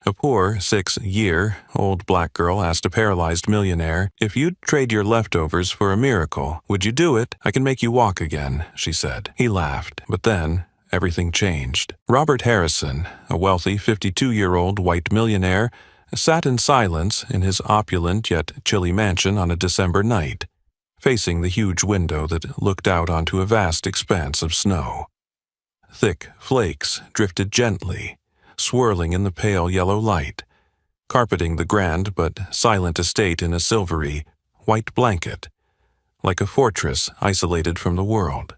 A poor 6-year-old black girl asked a paralyzed millionaire, "If you'd trade your leftovers for a miracle, would you do it? I can make you walk again," she said. He laughed, but then everything changed. Robert Harrison, a wealthy 52-year-old white millionaire, sat in silence in his opulent yet chilly mansion on a December night, facing the huge window that looked out onto a vast expanse of snow. Thick flakes drifted gently, swirling in the pale yellow light, carpeting the grand but silent estate in a silvery, white blanket, like a fortress isolated from the world.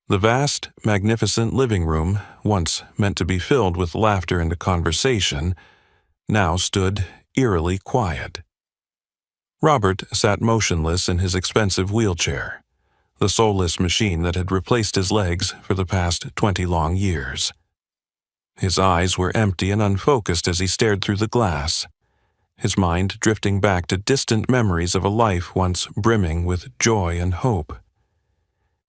The vast, magnificent living room, once meant to be filled with laughter and conversation, now stood eerily quiet. Robert sat motionless in his expensive wheelchair, the soulless machine that had replaced his legs for the past 20 long years. His eyes were empty and unfocused as he stared through the glass, his mind drifting back to distant memories of a life once brimming with joy and hope.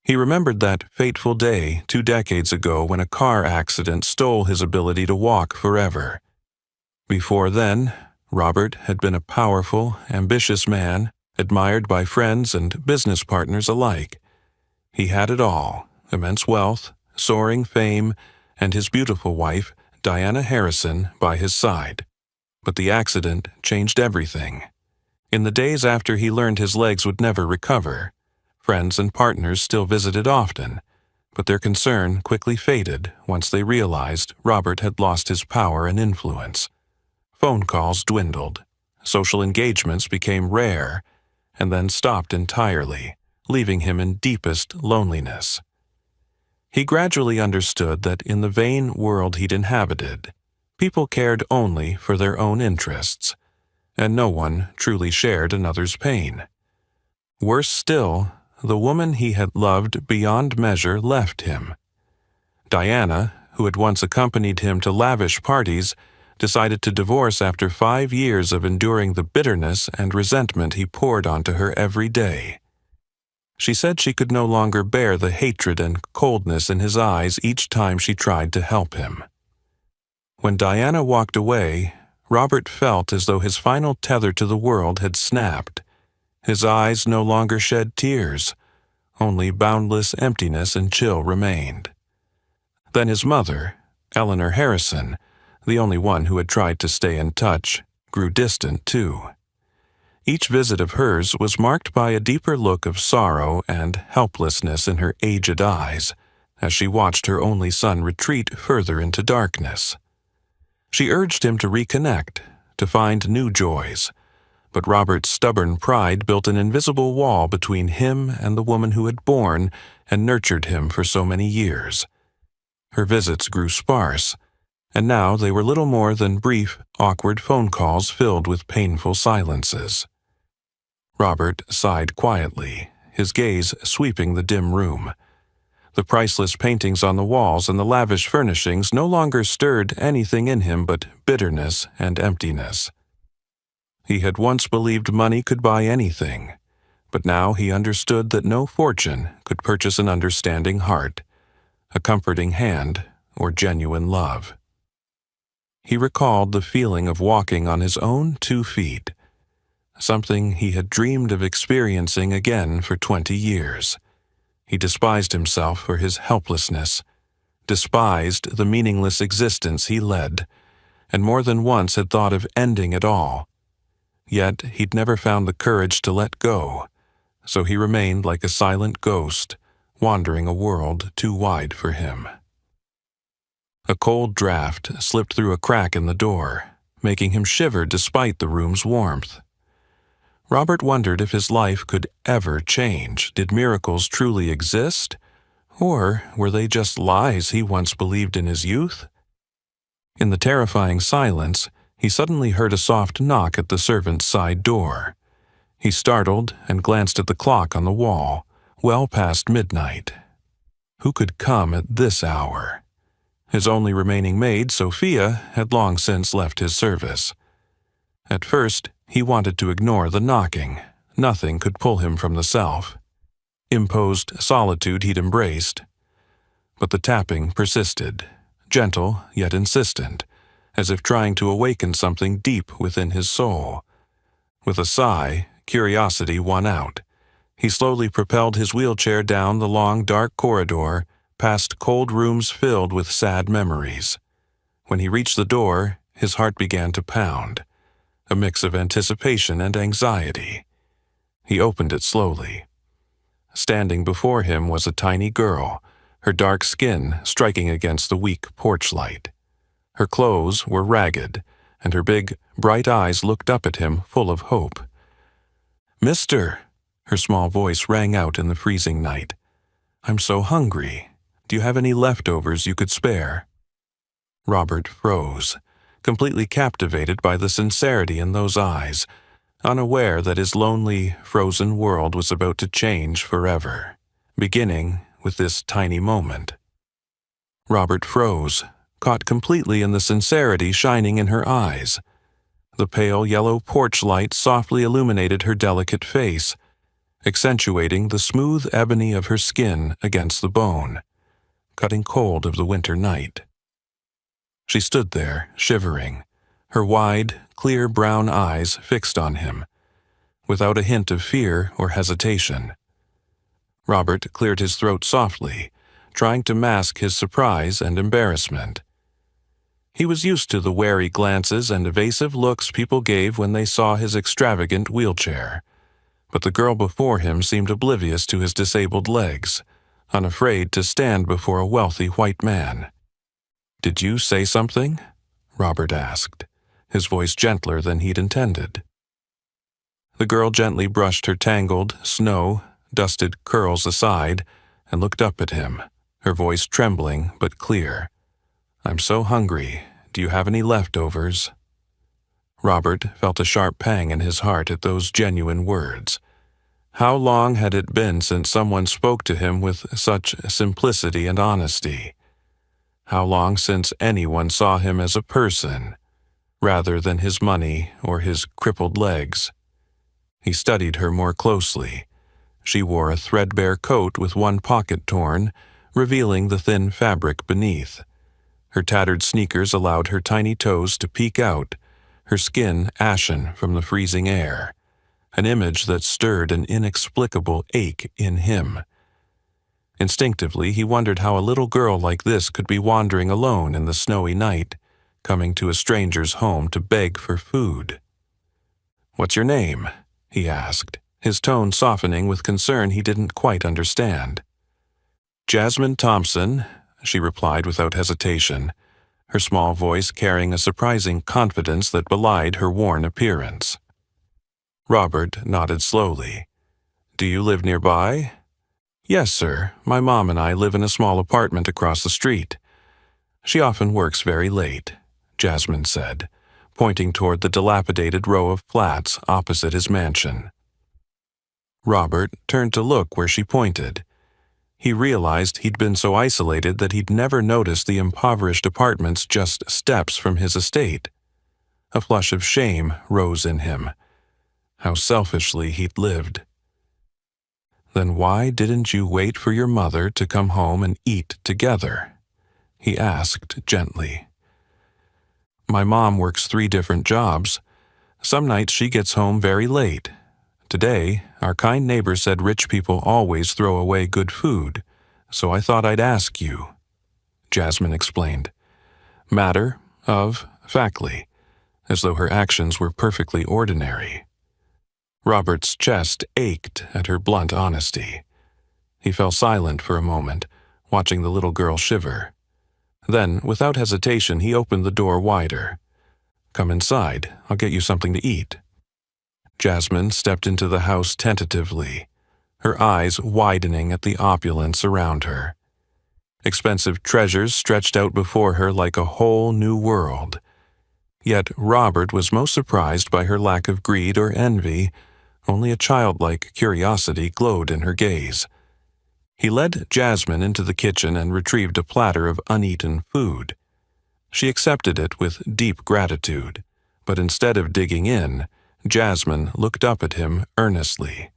He remembered that fateful day 2 decades ago when a car accident stole his ability to walk forever. Before then, Robert had been a powerful, ambitious man, admired by friends and business partners alike. He had it all: immense wealth, soaring fame, and his beautiful wife, Diana Harrison, by his side. But the accident changed everything. In the days after he learned his legs would never recover, friends and partners still visited often, but their concern quickly faded once they realized Robert had lost his power and influence. Phone calls dwindled, social engagements became rare, and then stopped entirely, leaving him in deepest loneliness. He gradually understood that in the vain world he'd inhabited, people cared only for their own interests, and no one truly shared another's pain. Worse still, the woman he had loved beyond measure left him. Diana, who had once accompanied him to lavish parties, decided to divorce after 5 years of enduring the bitterness and resentment he poured onto her every day. She said she could no longer bear the hatred and coldness in his eyes each time she tried to help him. When Diana walked away, Robert felt as though his final tether to the world had snapped. His eyes no longer shed tears, only boundless emptiness and chill remained. Then his mother, Eleanor Harrison, the only one who had tried to stay in touch, grew distant too. Each visit of hers was marked by a deeper look of sorrow and helplessness in her aged eyes, as she watched her only son retreat further into darkness. She urged him to reconnect, to find new joys, but Robert's stubborn pride built an invisible wall between him and the woman who had borne and nurtured him for so many years. Her visits grew sparse, and now they were little more than brief, awkward phone calls filled with painful silences. Robert sighed quietly, his gaze sweeping the dim room. The priceless paintings on the walls and the lavish furnishings no longer stirred anything in him but bitterness and emptiness. He had once believed money could buy anything, but now he understood that no fortune could purchase an understanding heart, a comforting hand, or genuine love. He recalled the feeling of walking on his own 2 feet, something he had dreamed of experiencing again for 20 years. He despised himself for his helplessness, despised the meaningless existence he led, and more than once had thought of ending it all. Yet he'd never found the courage to let go, so he remained like a silent ghost, wandering a world too wide for him. A cold draft slipped through a crack in the door, making him shiver despite the room's warmth. Robert wondered if his life could ever change. Did miracles truly exist? Or were they just lies he once believed in his youth? In the terrifying silence, he suddenly heard a soft knock at the servant's side door. He startled and glanced at the clock on the wall, well past midnight. Who could come at this hour? His only remaining maid, Sophia, had long since left his service. At first, he wanted to ignore the knocking. Nothing could pull him from the self-imposed solitude he'd embraced. But the tapping persisted, gentle yet insistent, as if trying to awaken something deep within his soul. With a sigh, curiosity won out. He slowly propelled his wheelchair down the long, dark corridor, past cold rooms filled with sad memories. When he reached the door, his heart began to pound, a mix of anticipation and anxiety. He opened it slowly. Standing before him was a tiny girl, her dark skin striking against the weak porch light. Her clothes were ragged, and her big, bright eyes looked up at him full of hope. "Mister," her small voice rang out in the freezing night, "I'm so hungry. Do you have any leftovers you could spare?" Robert froze, completely captivated by the sincerity in those eyes, unaware that his lonely, frozen world was about to change forever, beginning with this tiny moment. Robert froze, caught completely in the sincerity shining in her eyes. The pale yellow porch light softly illuminated her delicate face, accentuating the smooth ebony of her skin against the bone, cutting cold of the winter night. She stood there, shivering, her wide, clear brown eyes fixed on him, without a hint of fear or hesitation. Robert cleared his throat softly, trying to mask his surprise and embarrassment. He was used to the wary glances and evasive looks people gave when they saw his extravagant wheelchair, but the girl before him seemed oblivious to his disabled legs, unafraid to stand before a wealthy white man. "Did you say something?" Robert asked, his voice gentler than he'd intended. The girl gently brushed her tangled, snow-dusted curls aside and looked up at him, her voice trembling but clear. "I'm so hungry. Do you have any leftovers?" Robert felt a sharp pang in his heart at those genuine words. How long had it been since someone spoke to him with such simplicity and honesty? How long since anyone saw him as a person, rather than his money or his crippled legs? He studied her more closely. She wore a threadbare coat with one pocket torn, revealing the thin fabric beneath. Her tattered sneakers allowed her tiny toes to peek out, her skin ashen from the freezing air, an image that stirred an inexplicable ache in him. Instinctively, he wondered how a little girl like this could be wandering alone in the snowy night, coming to a stranger's home to beg for food. "What's your name?" he asked, his tone softening with concern he didn't quite understand. "Jasmine Thompson," she replied without hesitation, her small voice carrying a surprising confidence that belied her worn appearance. Robert nodded slowly. "Do you live nearby?" "Yes, sir. My mom and I live in a small apartment across the street. She often works very late," Jasmine said, pointing toward the dilapidated row of flats opposite his mansion. Robert turned to look where she pointed. He realized he'd been so isolated that he'd never noticed the impoverished apartments just steps from his estate. A flush of shame rose in him. How selfishly he'd lived. "Then why didn't you wait for your mother to come home and eat together?" he asked gently. "My mom works 3 different jobs. Some nights she gets home very late. Today, our kind neighbor said rich people always throw away good food, so I thought I'd ask you," Jasmine explained. Matter of factly, as though her actions were perfectly ordinary. Robert's chest ached at her blunt honesty. He fell silent for a moment, watching the little girl shiver. Then, without hesitation, he opened the door wider. "Come inside. I'll get you something to eat." Jasmine stepped into the house tentatively, her eyes widening at the opulence around her. Expensive treasures stretched out before her like a whole new world. Yet Robert was most surprised by her lack of greed or envy. Only a childlike curiosity glowed in her gaze. He led Jasmine into the kitchen and retrieved a platter of uneaten food. She accepted it with deep gratitude, but instead of digging in, Jasmine looked up at him earnestly.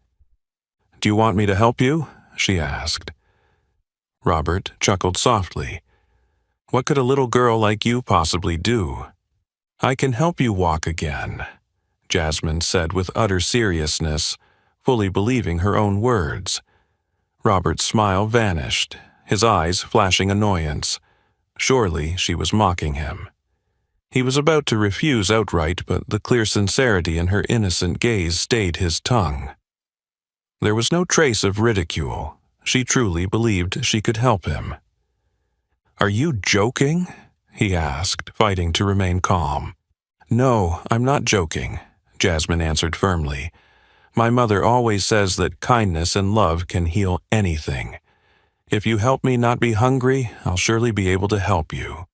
"Do you want me to help you?" she asked. Robert chuckled softly. "What could a little girl like you possibly do?" I can help you walk again, Jasmine said with utter seriousness, fully believing her own words. Robert's smile vanished, his eyes flashing annoyance. Surely she was mocking him. He was about to refuse outright, but the clear sincerity in her innocent gaze stayed his tongue. There was no trace of ridicule. She truly believed she could help him. "Are you joking?" he asked, fighting to remain calm. "No, I'm not joking," Jasmine answered firmly. "My mother always says that kindness and love can heal anything. If you help me not be hungry, I'll surely be able to help you."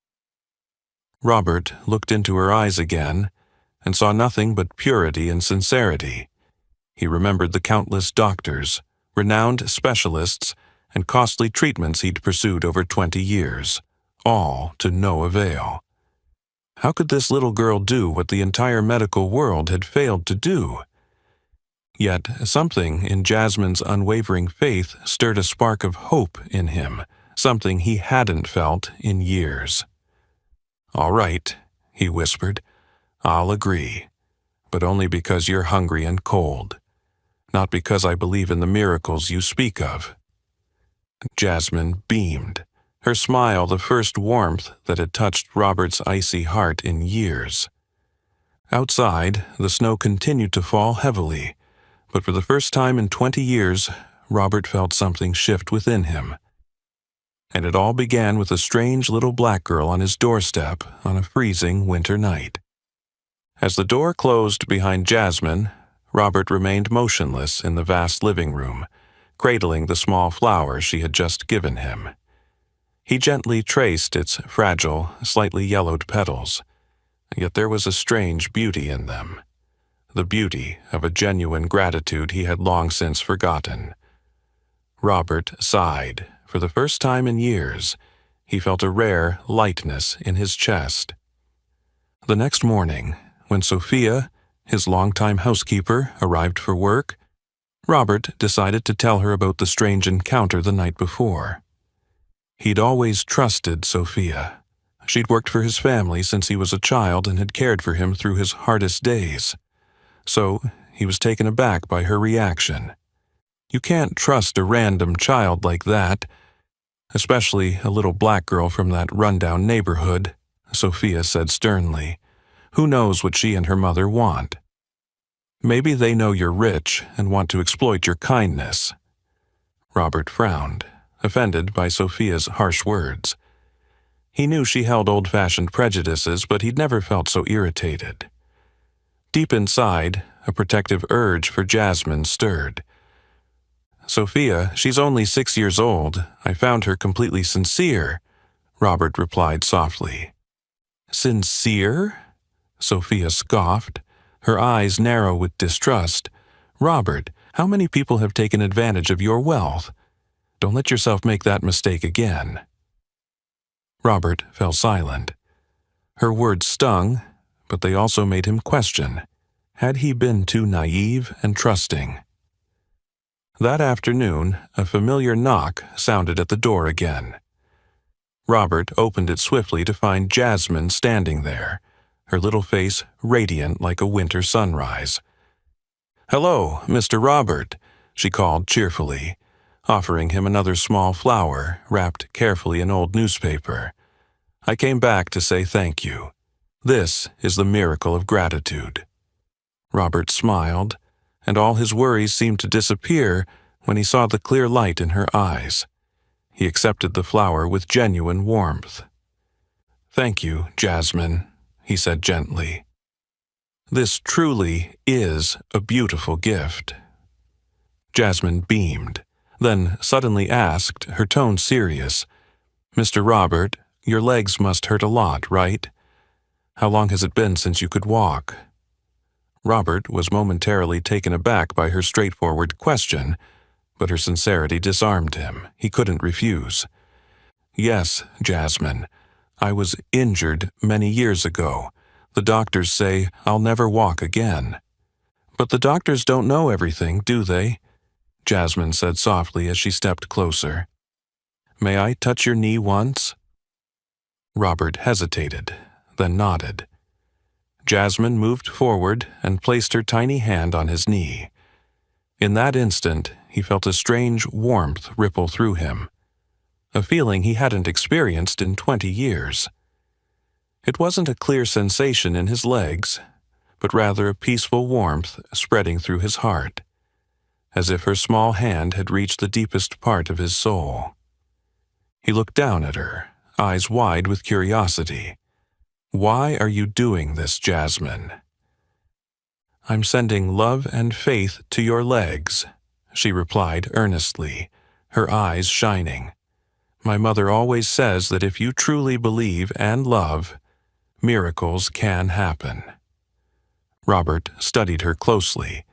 Robert looked into her eyes again and saw nothing but purity and sincerity. He remembered the countless doctors, renowned specialists, and costly treatments he'd pursued over 20 years, all to no avail. How could this little girl do what the entire medical world had failed to do? Yet something in Jasmine's unwavering faith stirred a spark of hope in him, something he hadn't felt in years. "All right," he whispered, "I'll agree, but only because you're hungry and cold, not because I believe in the miracles you speak of." Jasmine beamed, her smile the first warmth that had touched Robert's icy heart in years. Outside, the snow continued to fall heavily, but for the first time in 20 years, Robert felt something shift within him. And it all began with a strange little black girl on his doorstep on a freezing winter night. As the door closed behind Jasmine, Robert remained motionless in the vast living room, cradling the small flower she had just given him. He gently traced its fragile, slightly yellowed petals, yet there was a strange beauty in them, the beauty of a genuine gratitude he had long since forgotten. Robert sighed. For the first time in years, he felt a rare lightness in his chest. The next morning, when Sophia, his longtime housekeeper, arrived for work, Robert decided to tell her about the strange encounter the night before. He'd always trusted Sophia. She'd worked for his family since he was a child and had cared for him through his hardest days. So he was taken aback by her reaction. You can't trust a random child like that, especially a little black girl from that rundown neighborhood, Sophia said sternly. Who knows what she and her mother want? Maybe they know you're rich and want to exploit your kindness. Robert frowned, offended by Sophia's harsh words. He knew she held old-fashioned prejudices, but he'd never felt so irritated. Deep inside, a protective urge for Jasmine stirred. "Sophia, she's only 6 years old. I found her completely sincere," Robert replied softly. "Sincere?" Sophia scoffed, her eyes narrow with distrust. "Robert, how many people have taken advantage of your wealth? Don't let yourself make that mistake again." Robert fell silent. Her words stung, but they also made him question. Had he been too naive and trusting? That afternoon, a familiar knock sounded at the door again. Robert opened it swiftly to find Jasmine standing there, her little face radiant like a winter sunrise. "Hello, Mr. Robert," she called cheerfully, offering him another small flower wrapped carefully in old newspaper. "I came back to say thank you. This is the miracle of gratitude." Robert smiled, and all his worries seemed to disappear when he saw the clear light in her eyes. He accepted the flower with genuine warmth. "Thank you, Jasmine," he said gently. "This truly is a beautiful gift." Jasmine beamed, then suddenly asked, her tone serious, "Mr. Robert, your legs must hurt a lot, right? How long has it been since you could walk?" Robert was momentarily taken aback by her straightforward question, but her sincerity disarmed him. He couldn't refuse. "Yes, Jasmine. I was injured many years ago. The doctors say I'll never walk again." "But the doctors don't know everything, do they?" Jasmine said softly as she stepped closer. "May I touch your knee once?" Robert hesitated, then nodded. Jasmine moved forward and placed her tiny hand on his knee. In that instant, he felt a strange warmth ripple through him, a feeling he hadn't experienced in 20 years. It wasn't a clear sensation in his legs, but rather a peaceful warmth spreading through his heart, as if her small hand had reached the deepest part of his soul. He looked down at her, eyes wide with curiosity. "Why are you doing this, Jasmine?" "I'm sending love and faith to your legs," she replied earnestly, her eyes shining. "My mother always says that if you truly believe and love, miracles can happen." Robert studied her closely.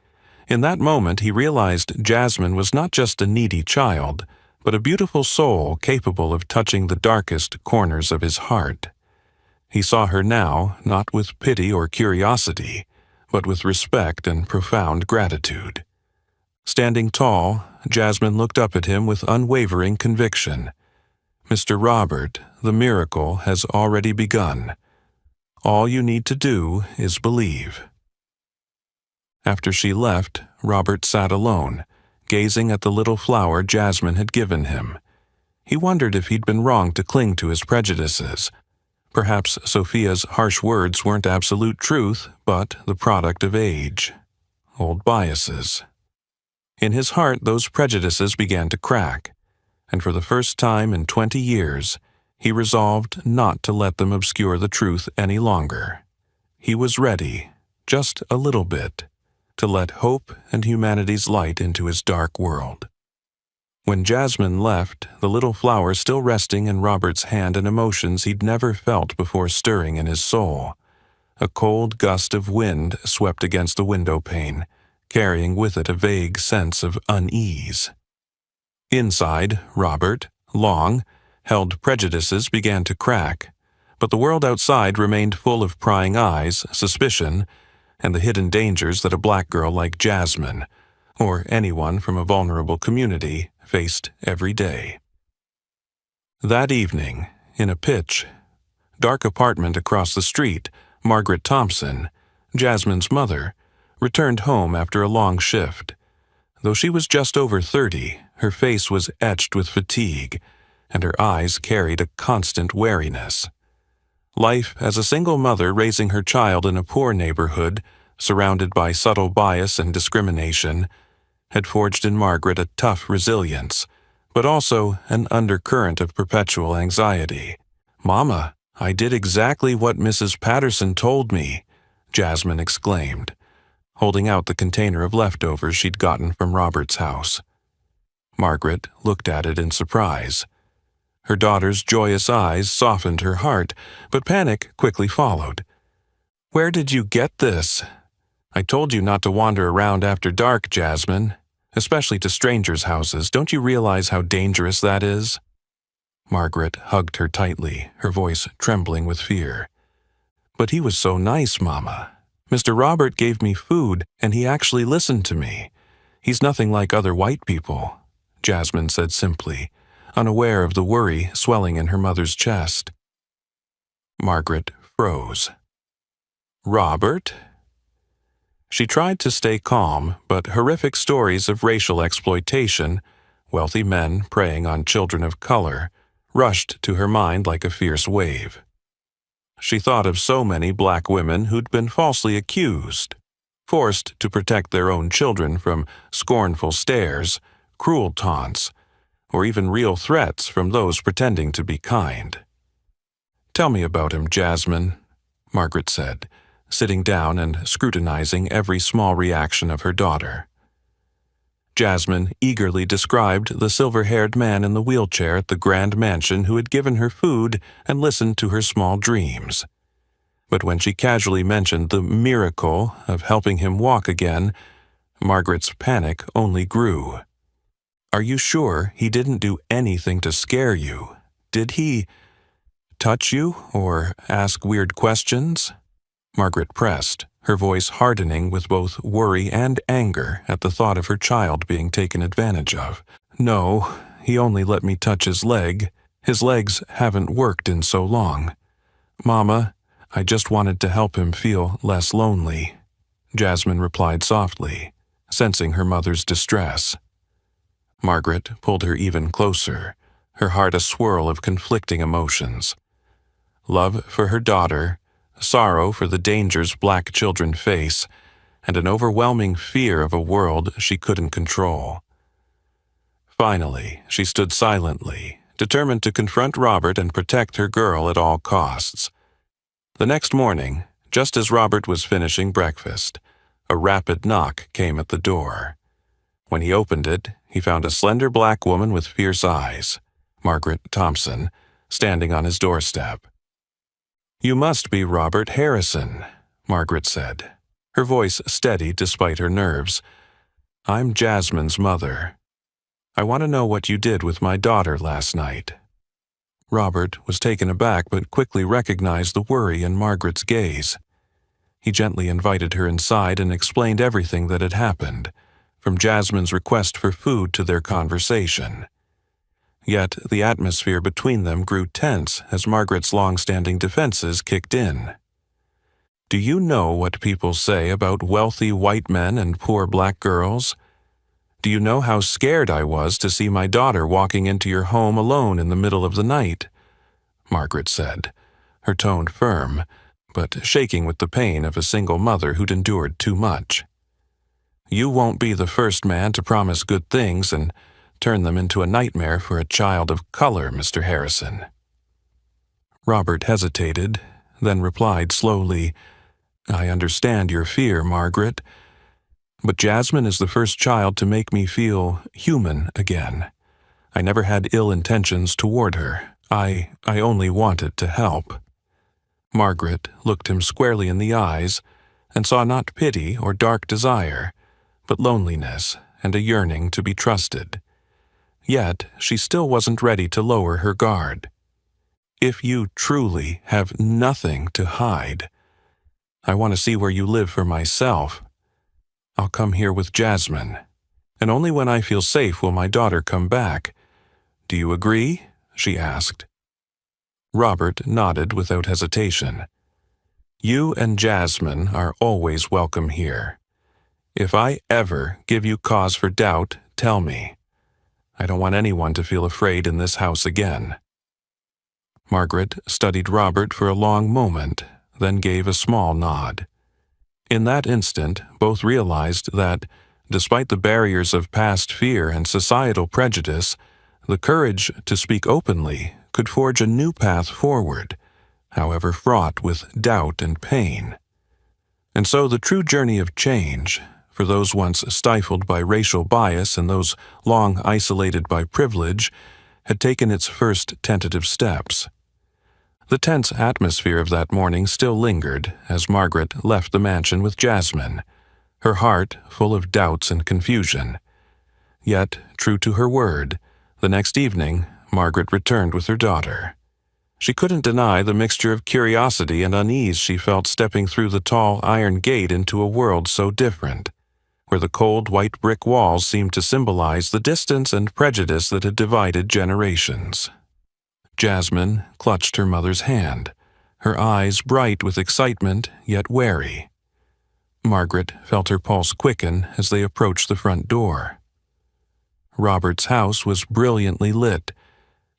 In that moment, he realized Jasmine was not just a needy child, but a beautiful soul capable of touching the darkest corners of his heart. He saw her now not with pity or curiosity, but with respect and profound gratitude. Standing tall, Jasmine looked up at him with unwavering conviction. "Mr. Robert, the miracle has already begun. All you need to do is believe." After she left, Robert sat alone, gazing at the little flower Jasmine had given him. He wondered if he'd been wrong to cling to his prejudices. Perhaps Sophia's harsh words weren't absolute truth, but the product of age, old biases. In his heart, those prejudices began to crack, and for the first time in 20 years, he resolved not to let them obscure the truth any longer. He was ready, just a little bit, to let hope and humanity's light into his dark world. When Jasmine left, the little flower still resting in Robert's hand, and emotions he'd never felt before stirring in his soul. A cold gust of wind swept against the window pane, carrying with it a vague sense of unease. Inside, Robert, long, held prejudices began to crack, but the world outside remained full of prying eyes, suspicion, and the hidden dangers that a black girl like Jasmine, or anyone from a vulnerable community, faced every day. That evening, in a pitch dark apartment across the street, Margaret Thompson, Jasmine's mother, returned home after a long shift. Though she was just over 30, her face was etched with fatigue, and her eyes carried a constant wariness. Life as a single mother raising her child in a poor neighborhood, surrounded by subtle bias and discrimination, had forged in Margaret a tough resilience, but also an undercurrent of perpetual anxiety. "Mama, I did exactly what Mrs. Patterson told me," Jasmine exclaimed, holding out the container of leftovers she'd gotten from Robert's house. Margaret looked at it in surprise. Her daughter's joyous eyes softened her heart, but panic quickly followed. "Where did you get this?" "I told you not to wander around after dark, Jasmine. Especially to strangers' houses. Don't you realize how dangerous that is?" Margaret hugged her tightly, her voice trembling with fear. "But he was so nice, Mama. Mr. Robert gave me food, and he actually listened to me. He's nothing like other white people," Jasmine said simply, unaware of the worry swelling in her mother's chest. Margaret froze. "Robert?" She tried to stay calm, but horrific stories of racial exploitation, wealthy men preying on children of color, rushed to her mind like a fierce wave. She thought of so many black women who'd been falsely accused, forced to protect their own children from scornful stares, cruel taunts, or even real threats from those pretending to be kind. "Tell me about him, Jasmine," Margaret said, sitting down and scrutinizing every small reaction of her daughter. Jasmine eagerly described the silver-haired man in the wheelchair at the grand mansion who had given her food and listened to her small dreams. But when she casually mentioned the miracle of helping him walk again, Margaret's panic only grew. "Are you sure he didn't do anything to scare you? Did he touch you or ask weird questions?" Margaret pressed, her voice hardening with both worry and anger at the thought of her child being taken advantage of. "No, he only let me touch his leg. His legs haven't worked in so long. Mama, I just wanted to help him feel less lonely, Jasmine replied softly, sensing her mother's distress. Margaret pulled her even closer, her heart a swirl of conflicting emotions. Love for her daughter, sorrow for the dangers black children face, and an overwhelming fear of a world she couldn't control. Finally, she stood silently, determined to confront Robert and protect her girl at all costs. The next morning, just as Robert was finishing breakfast, a rapid knock came at the door. When he opened it, he found a slender black woman with fierce eyes, Margaret Thompson, standing on his doorstep. "You must be Robert Harrison," Margaret said, her voice steady despite her nerves. "I'm Jasmine's mother. I want to know what you did with my daughter last night." Robert was taken aback but quickly recognized the worry in Margaret's gaze. He gently invited her inside and explained everything that had happened, from Jasmine's request for food to their conversation. Yet the atmosphere between them grew tense as Margaret's long-standing defenses kicked in. "Do you know what people say about wealthy white men and poor black girls? Do you know how scared I was to see my daughter walking into your home alone in the middle of the night?" Margaret said, her tone firm, but shaking with the pain of a single mother who'd endured too much. "You won't be the first man to promise good things and turn them into a nightmare for a child of color, Mr. Harrison." Robert hesitated, then replied slowly, "I understand your fear, Margaret, but Jasmine is the first child to make me feel human again. I never had ill intentions toward her. I only wanted to help." Margaret looked him squarely in the eyes and saw not pity or dark desire, but loneliness and a yearning to be trusted. Yet she still wasn't ready to lower her guard. "If you truly have nothing to hide, I want to see where you live for myself. I'll come here with Jasmine, and only when I feel safe will my daughter come back. Do you agree?" she asked. Robert nodded without hesitation. "You and Jasmine are always welcome here. If I ever give you cause for doubt, tell me. I don't want anyone to feel afraid in this house again." Margaret studied Robert for a long moment, then gave a small nod. In that instant, both realized that, despite the barriers of past fear and societal prejudice, the courage to speak openly could forge a new path forward, however fraught with doubt and pain. And so the true journey of change, for those once stifled by racial bias and those long isolated by privilege, had taken its first tentative steps. The tense atmosphere of that morning still lingered as Margaret left the mansion with Jasmine, her heart full of doubts and confusion. Yet, true to her word, the next evening, Margaret returned with her daughter. She couldn't deny the mixture of curiosity and unease she felt stepping through the tall iron gate into a world so different, where the cold white brick walls seemed to symbolize the distance and prejudice that had divided generations. Jasmine clutched her mother's hand, her eyes bright with excitement yet wary. Margaret felt her pulse quicken as they approached the front door. Robert's house was brilliantly lit,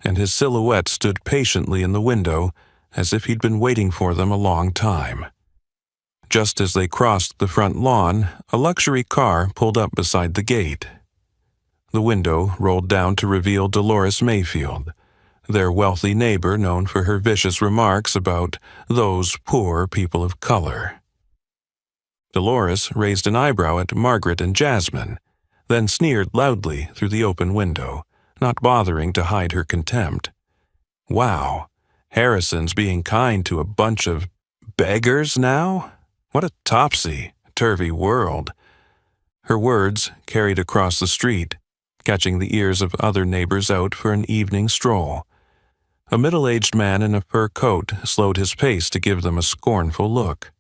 and his silhouette stood patiently in the window as if he'd been waiting for them a long time. Just as they crossed the front lawn, a luxury car pulled up beside the gate. The window rolled down to reveal Dolores Mayfield, their wealthy neighbor known for her vicious remarks about those poor people of color. Dolores raised an eyebrow at Margaret and Jasmine, then sneered loudly through the open window, not bothering to hide her contempt. Wow, Harrison's being kind to a bunch of beggars now? What a topsy-turvy world. Her words carried across the street, catching the ears of other neighbors out for an evening stroll. A middle-aged man in a fur coat slowed his pace to give them a scornful look.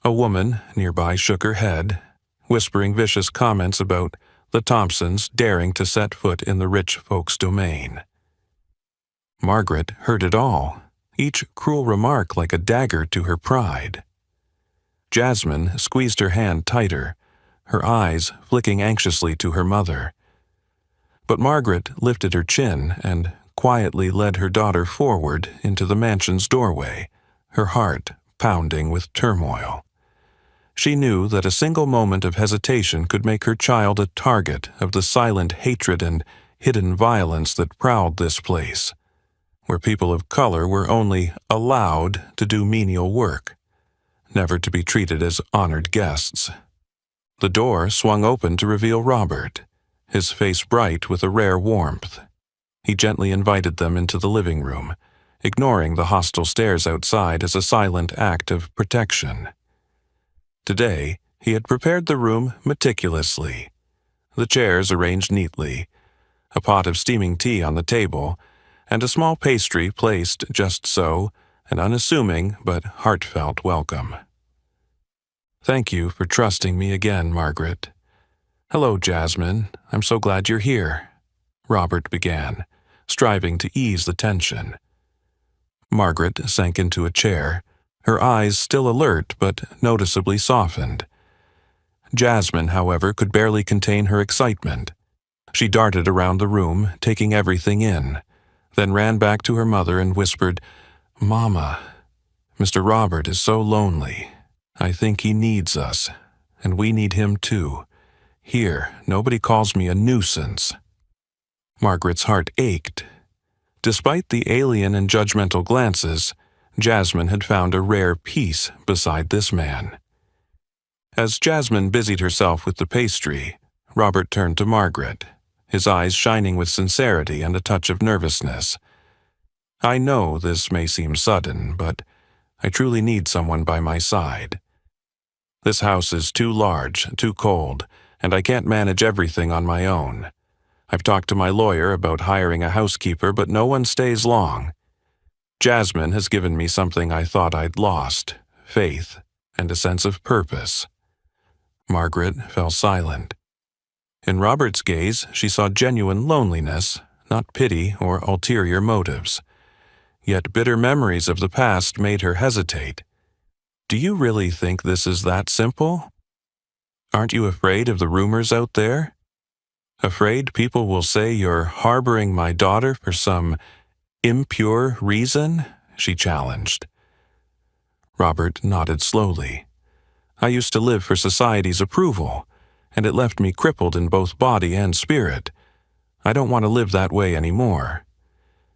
A woman nearby shook her head, whispering vicious comments about the Thompsons daring to set foot in the rich folks' domain. Margaret heard it all, each cruel remark like a dagger to her pride. Jasmine squeezed her hand tighter, her eyes flicking anxiously to her mother. But Margaret lifted her chin and quietly led her daughter forward into the mansion's doorway, her heart pounding with turmoil. She knew that a single moment of hesitation could make her child a target of the silent hatred and hidden violence that prowled this place, where people of color were only allowed to do menial work, never to be treated as honored guests. The door swung open to reveal Robert, his face bright with a rare warmth. He gently invited them into the living room, ignoring the hostile stares outside as a silent act of protection. Today, he had prepared the room meticulously. The chairs arranged neatly, a pot of steaming tea on the table, and a small pastry placed just so, an unassuming but heartfelt welcome. "Thank you for trusting me again, Margaret." "Hello, Jasmine. I'm so glad you're here," Robert began, striving to ease the tension. Margaret sank into a chair, her eyes still alert but noticeably softened. Jasmine, however, could barely contain her excitement. She darted around the room, taking everything in, then ran back to her mother and whispered, "Mama, Mr. Robert is so lonely. I think he needs us, and we need him too. Here, nobody calls me a nuisance." Margaret's heart ached. Despite the alien and judgmental glances, Jasmine had found a rare peace beside this man. As Jasmine busied herself with the pastry, Robert turned to Margaret, his eyes shining with sincerity and a touch of nervousness. "I know this may seem sudden, but I truly need someone by my side. This house is too large, too cold, and I can't manage everything on my own. I've talked to my lawyer about hiring a housekeeper, but no one stays long. Jasmine has given me something I thought I'd lost, faith and a sense of purpose." Margaret fell silent. In Robert's gaze, she saw genuine loneliness, not pity or ulterior motives. Yet bitter memories of the past made her hesitate. "Do you really think this is that simple? Aren't you afraid of the rumors out there? Afraid people will say you're harboring my daughter for some impure reason?" she challenged. Robert nodded slowly. "I used to live for society's approval, and it left me crippled in both body and spirit. I don't want to live that way anymore.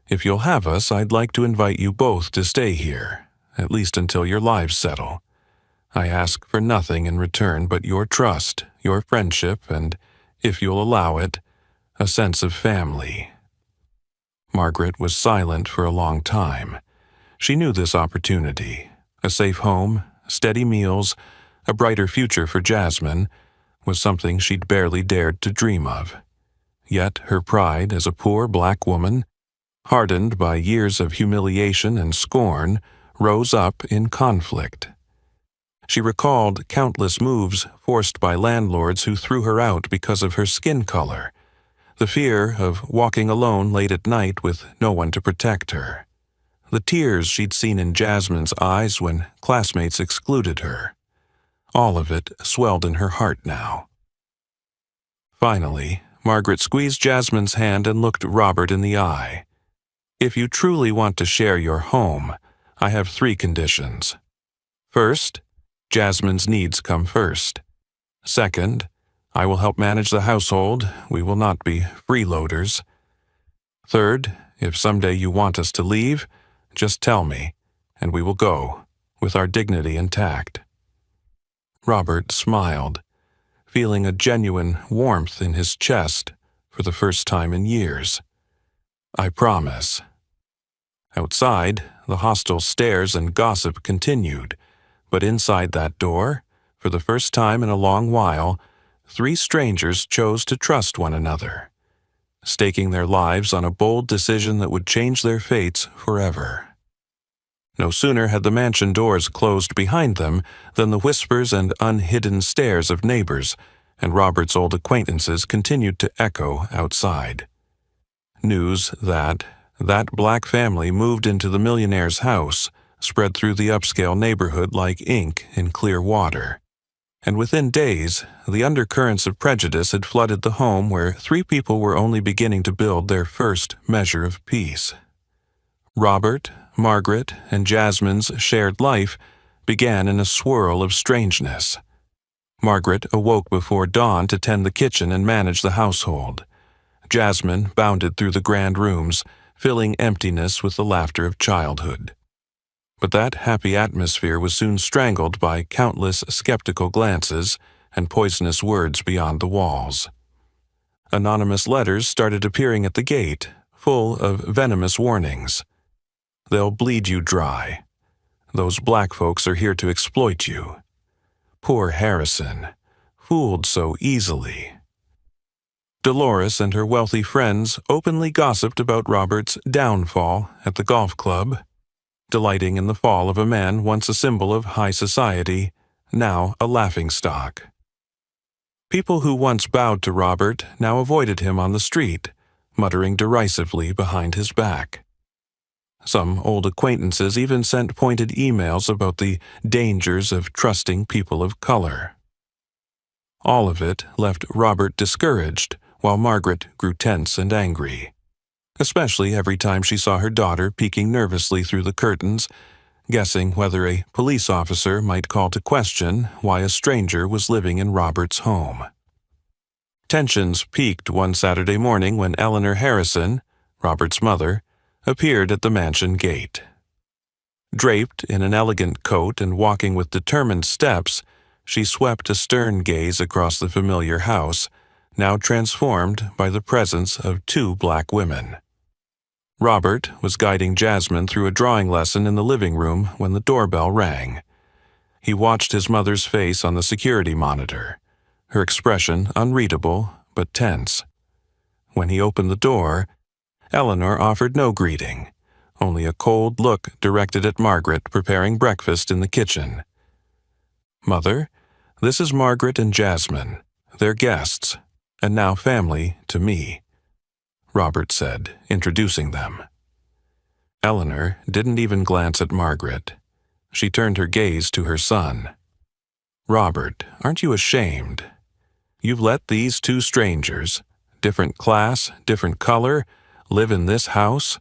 If you'll have us, I'd like to invite you both to stay here, at least until your lives settle. I ask for nothing in return but your trust, your friendship, and, if you'll allow it, a sense of family." Margaret was silent for a long time. She knew this opportunity, a safe home, steady meals, a brighter future for Jasmine, was something she'd barely dared to dream of. Yet her pride as a poor black woman, hardened by years of humiliation and scorn, rose up in conflict. She recalled countless moves forced by landlords who threw her out because of her skin color, the fear of walking alone late at night with no one to protect her, the tears she'd seen in Jasmine's eyes when classmates excluded her. All of it swelled in her heart now. Finally, Margaret squeezed Jasmine's hand and looked Robert in the eye. "If you truly want to share your home, I have 3 conditions. First, Jasmine's needs come first. Second, I will help manage the household. We will not be freeloaders. Third, if someday you want us to leave, just tell me, and we will go, with our dignity intact." Robert smiled, feeling a genuine warmth in his chest for the first time in years. "I promise." Outside, the hostile stares and gossip continued, but inside that door, for the first time in a long while, 3 strangers chose to trust one another, staking their lives on a bold decision that would change their fates forever. No sooner had the mansion doors closed behind them than the whispers and unhidden stares of neighbors and Robert's old acquaintances continued to echo outside. News that, That black family moved into the millionaire's house, spread through the upscale neighborhood like ink in clear water. And within days, the undercurrents of prejudice had flooded the home where three people were only beginning to build their first measure of peace. Robert, Margaret, and Jasmine's shared life began in a swirl of strangeness. Margaret awoke before dawn to tend the kitchen and manage the household. Jasmine bounded through the grand rooms, filling emptiness with the laughter of childhood. But that happy atmosphere was soon strangled by countless skeptical glances and poisonous words beyond the walls. Anonymous letters started appearing at the gate, full of venomous warnings. "They'll bleed you dry. Those black folks are here to exploit you. Poor Harrison, fooled so easily." Dolores and her wealthy friends openly gossiped about Robert's downfall at the golf club, delighting in the fall of a man once a symbol of high society, now a laughingstock. People who once bowed to Robert now avoided him on the street, muttering derisively behind his back. Some old acquaintances even sent pointed emails about the dangers of trusting people of color. All of it left Robert discouraged, while Margaret grew tense and angry, especially every time she saw her daughter peeking nervously through the curtains, guessing whether a police officer might call to question why a stranger was living in Robert's home. Tensions peaked one Saturday morning when Eleanor Harrison, Robert's mother, appeared at the mansion gate. Draped in an elegant coat and walking with determined steps, she swept a stern gaze across the familiar house, now transformed by the presence of two black women. Robert was guiding Jasmine through a drawing lesson in the living room when the doorbell rang. He watched his mother's face on the security monitor, her expression unreadable but tense. When he opened the door, Eleanor offered no greeting, only a cold look directed at Margaret preparing breakfast in the kitchen. "Mother, this is Margaret and Jasmine. They're guests, and now family to me," Robert said, introducing them. Eleanor didn't even glance at Margaret. She turned her gaze to her son. "Robert, aren't you ashamed? You've let these two strangers, different class, different color, live in this house?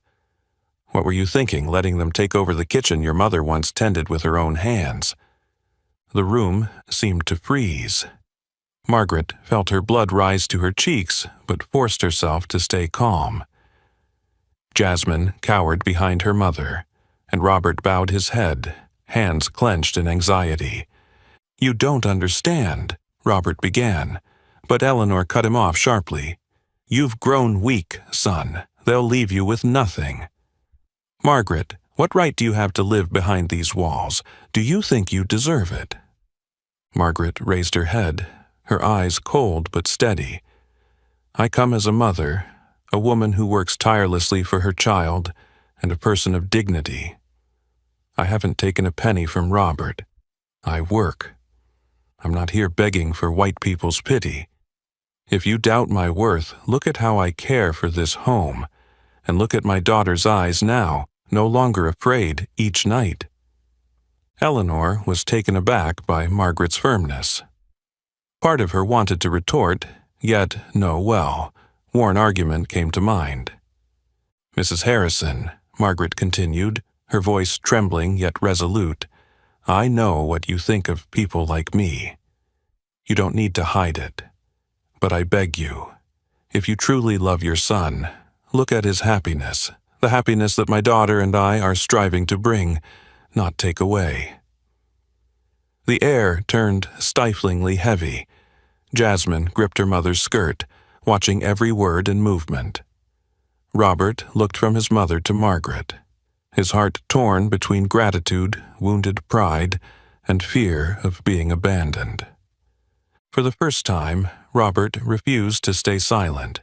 What were you thinking, letting them take over the kitchen your mother once tended with her own hands?" The room seemed to freeze. Margaret felt her blood rise to her cheeks, but forced herself to stay calm. Jasmine cowered behind her mother, and Robert bowed his head, hands clenched in anxiety. "You don't understand," Robert began, but Eleanor cut him off sharply. "You've grown weak, son. They'll leave you with nothing." "Margaret, what right do you have to live behind these walls? Do you think you deserve it?" Margaret raised her head, her eyes cold but steady. "I come as a mother, a woman who works tirelessly for her child, and a person of dignity. I haven't taken a penny from Robert. I work. I'm not here begging for white people's pity. If you doubt my worth, look at how I care for this home, and look at my daughter's eyes now, no longer afraid each night." Eleanor was taken aback by Margaret's firmness. Part of her wanted to retort, yet, worn argument came to mind. "Mrs. Harrison," Margaret continued, her voice trembling yet resolute, "I know what you think of people like me. You don't need to hide it. But I beg you, if you truly love your son, look at his happiness, the happiness that my daughter and I are striving to bring, not take away." The air turned stiflingly heavy. Jasmine gripped her mother's skirt, watching every word and movement. Robert looked from his mother to Margaret, his heart torn between gratitude, wounded pride, and fear of being abandoned. For the first time, Robert refused to stay silent.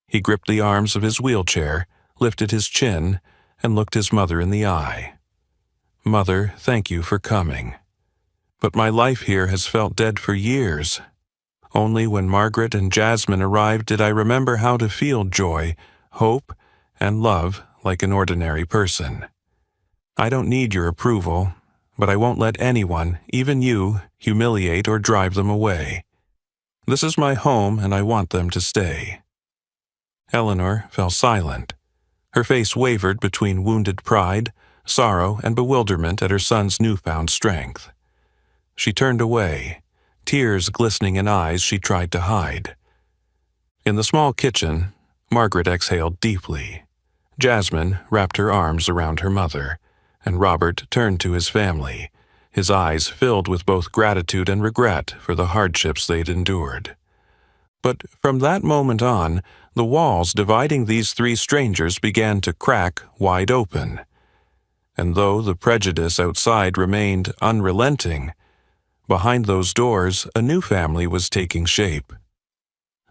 He gripped the arms of his wheelchair, lifted his chin, and looked his mother in the eye. "Mother, thank you for coming. But my life here has felt dead for years. Only when Margaret and Jasmine arrived did I remember how to feel joy, hope, and love like an ordinary person. I don't need your approval, but I won't let anyone, even you, humiliate or drive them away. This is my home and I want them to stay." Eleanor fell silent. Her face wavered between wounded pride, sorrow, and bewilderment at her son's newfound strength. She turned away, tears glistening in eyes she tried to hide. In the small kitchen, Margaret exhaled deeply. Jasmine wrapped her arms around her mother, and Robert turned to his family, his eyes filled with both gratitude and regret for the hardships they'd endured. But from that moment on, the walls dividing these three strangers began to crack wide open. And though the prejudice outside remained unrelenting, behind those doors a new family was taking shape.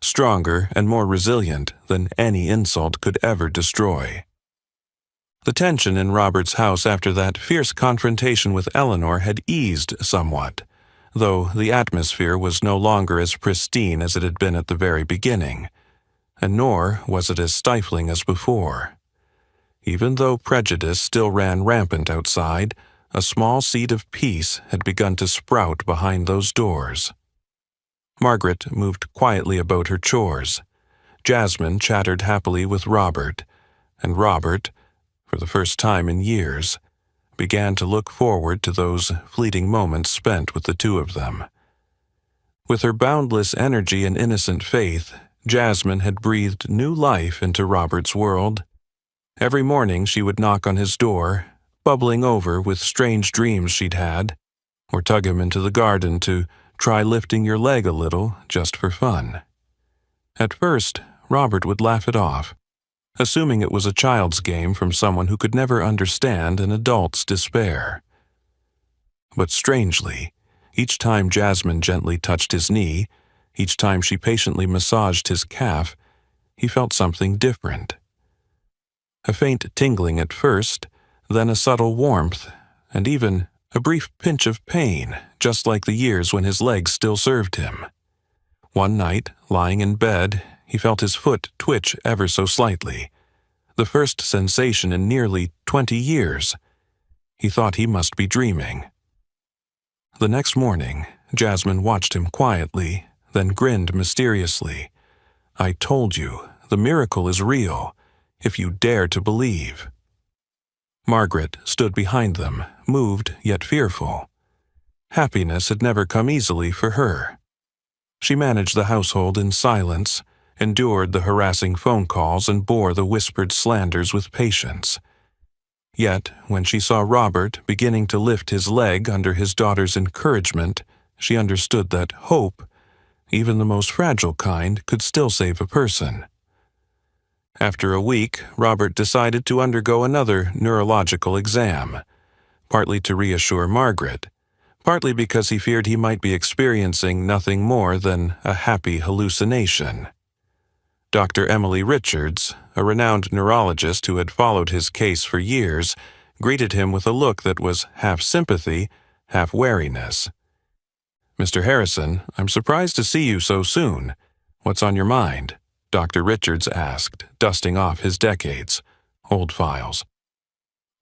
Stronger and more resilient than any insult could ever destroy. The tension in Robert's house after that fierce confrontation with Eleanor had eased somewhat, though the atmosphere was no longer as pristine as it had been at the very beginning, and nor was it as stifling as before. Even though prejudice still ran rampant outside, a small seed of peace had begun to sprout behind those doors. Margaret moved quietly about her chores. Jasmine chattered happily with Robert, and Robert, for the first time in years, began to look forward to those fleeting moments spent with the two of them. With her boundless energy and innocent faith, Jasmine had breathed new life into Robert's world. Every morning she would knock on his door, bubbling over with strange dreams she'd had, or tug him into the garden to try lifting your leg a little just for fun. At first, Robert would laugh it off, assuming it was a child's game from someone who could never understand an adult's despair. But strangely, each time Jasmine gently touched his knee, each time she patiently massaged his calf, he felt something different. A faint tingling at first, then a subtle warmth, and even a brief pinch of pain, just like the years when his legs still served him. One night, lying in bed, he felt his foot twitch ever so slightly, the first sensation in nearly 20 years. He thought he must be dreaming. The next morning, Jasmine watched him quietly, then grinned mysteriously. "I told you, the miracle is real, if you dare to believe." Margaret stood behind them, moved yet fearful. Happiness had never come easily for her. She managed the household in silence, endured the harassing phone calls, and bore the whispered slanders with patience. Yet, when she saw Robert beginning to lift his leg under his daughter's encouragement, she understood that hope, even the most fragile kind, could still save a person. After a week, Robert decided to undergo another neurological exam, partly to reassure Margaret, partly because he feared he might be experiencing nothing more than a happy hallucination. Dr. Emily Richards, a renowned neurologist who had followed his case for years, greeted him with a look that was half sympathy, half wariness. "Mr. Harrison, I'm surprised to see you so soon. What's on your mind?" Dr. Richards asked, dusting off his decades, old files.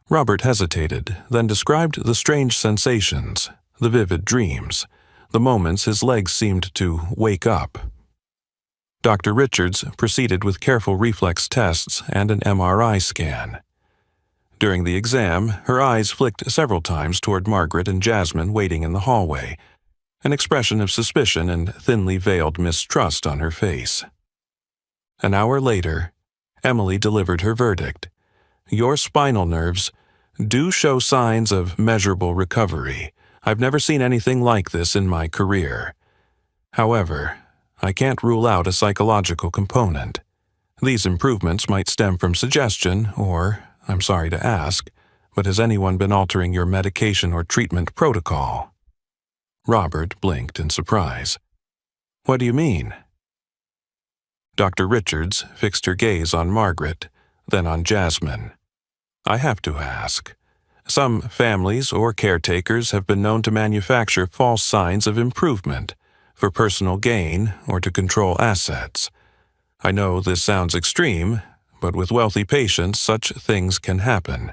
Robert hesitated, then described the strange sensations, the vivid dreams, the moments his legs seemed to wake up. Dr. Richards proceeded with careful reflex tests and an MRI scan. During the exam, her eyes flicked several times toward Margaret and Jasmine waiting in the hallway, an expression of suspicion and thinly veiled mistrust on her face. An hour later, Emily delivered her verdict. "Your spinal nerves do show signs of measurable recovery. I've never seen anything like this in my career. However, I can't rule out a psychological component. These improvements might stem from suggestion or, I'm sorry to ask, but has anyone been altering your medication or treatment protocol?" Robert blinked in surprise. "What do you mean?" Dr. Richards fixed her gaze on Margaret, then on Jasmine. "I have to ask. Some families or caretakers have been known to manufacture false signs of improvement for personal gain or to control assets. I know this sounds extreme, but with wealthy patients, such things can happen.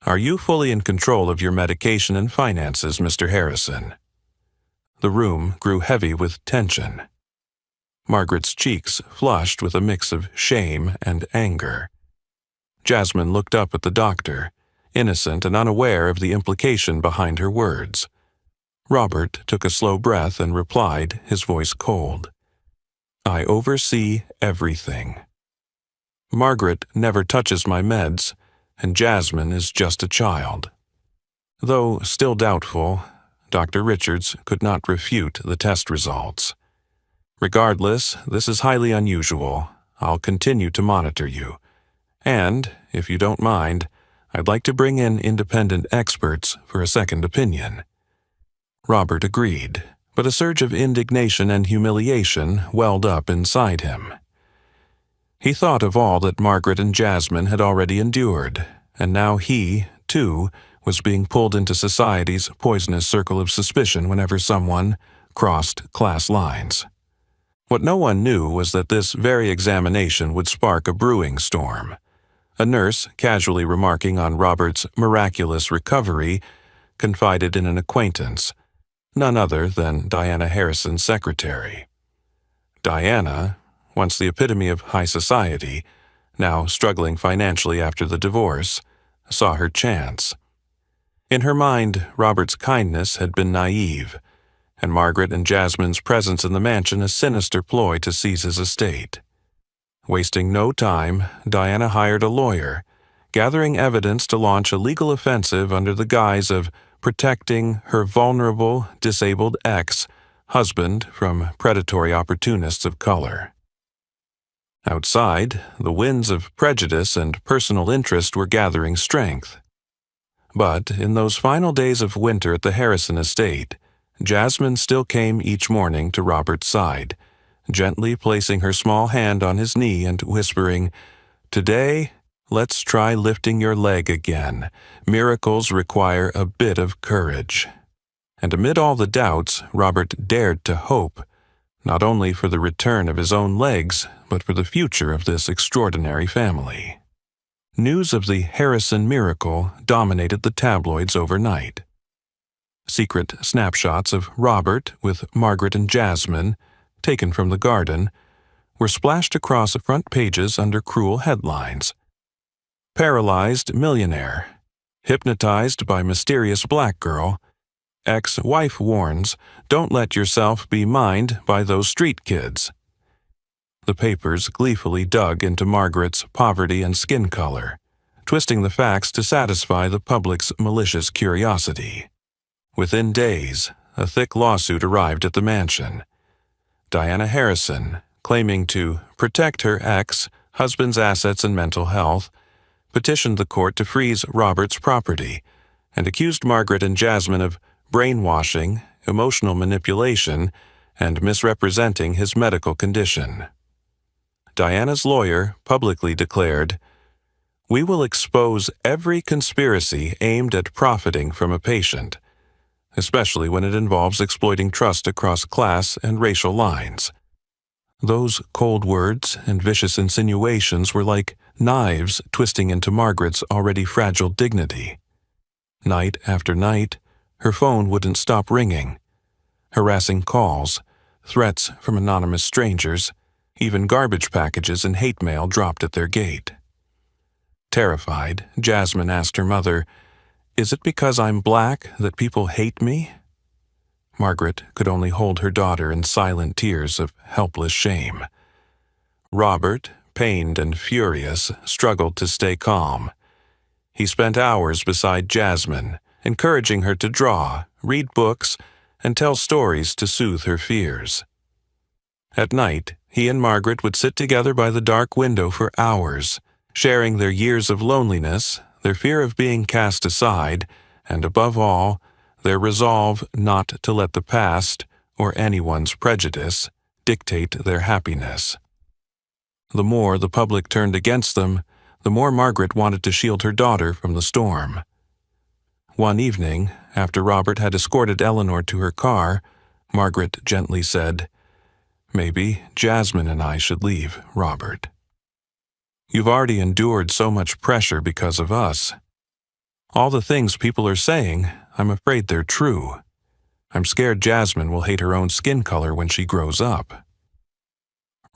Are you fully in control of your medication and finances, Mr. Harrison?" The room grew heavy with tension. Margaret's cheeks flushed with a mix of shame and anger. Jasmine looked up at the doctor, innocent and unaware of the implication behind her words. Robert took a slow breath and replied, his voice cold. "I oversee everything. Margaret never touches my meds, and Jasmine is just a child." Though still doubtful, Dr. Richards could not refute the test results. "Regardless, this is highly unusual. I'll continue to monitor you. And, if you don't mind, I'd like to bring in independent experts for a second opinion." Robert agreed, but a surge of indignation and humiliation welled up inside him. He thought of all that Margaret and Jasmine had already endured, and now he, too, was being pulled into society's poisonous circle of suspicion whenever someone crossed class lines. What no one knew was that this very examination would spark a brewing storm. A nurse, casually remarking on Robert's miraculous recovery, confided in an acquaintance, none other than Diana Harrison's secretary. Diana, once the epitome of high society, now struggling financially after the divorce, saw her chance. In her mind, Robert's kindness had been naive, and Margaret and Jasmine's presence in the mansion a sinister ploy to seize his estate. Wasting no time, Diana hired a lawyer, gathering evidence to launch a legal offensive under the guise of protecting her vulnerable, disabled ex-husband from predatory opportunists of color. Outside, the winds of prejudice and personal interest were gathering strength. But in those final days of winter at the Harrison estate, Jasmine still came each morning to Robert's side, gently placing her small hand on his knee and whispering, "Today, let's try lifting your leg again. Miracles require a bit of courage." And amid all the doubts, Robert dared to hope, not only for the return of his own legs, but for the future of this extraordinary family. News of the Harrison miracle dominated the tabloids overnight. Secret snapshots of Robert with Margaret and Jasmine, taken from the garden, were splashed across the front pages under cruel headlines. "Paralyzed Millionaire. Hypnotized by mysterious black girl. Ex-wife warns, don't let yourself be mined by those street kids." The papers gleefully dug into Margaret's poverty and skin color, twisting the facts to satisfy the public's malicious curiosity. Within days, a thick lawsuit arrived at the mansion. Diana Harrison, claiming to protect her ex-husband's assets and mental health, petitioned the court to freeze Robert's property and accused Margaret and Jasmine of brainwashing, emotional manipulation, and misrepresenting his medical condition. Diana's lawyer publicly declared, "We will expose every conspiracy aimed at profiting from a patient, especially when it involves exploiting trust across class and racial lines." Those cold words and vicious insinuations were like knives twisting into Margaret's already fragile dignity. Night after night, her phone wouldn't stop ringing. Harassing calls, threats from anonymous strangers, even garbage packages and hate mail dropped at their gate. Terrified, Jasmine asked her mother, "Is it because I'm black that people hate me?" Margaret could only hold her daughter in silent tears of helpless shame. Robert, pained and furious, struggled to stay calm. He spent hours beside Jasmine, encouraging her to draw, read books, and tell stories to soothe her fears. At night, he and Margaret would sit together by the dark window for hours, sharing their years of loneliness, their fear of being cast aside, and above all, their resolve not to let the past, or anyone's prejudice, dictate their happiness. The more the public turned against them, the more Margaret wanted to shield her daughter from the storm. One evening, after Robert had escorted Eleanor to her car, Margaret gently said, "Maybe Jasmine and I should leave Robert." You've already endured so much pressure because of us. All the things people are saying, I'm afraid they're true. I'm scared Jasmine will hate her own skin color when she grows up."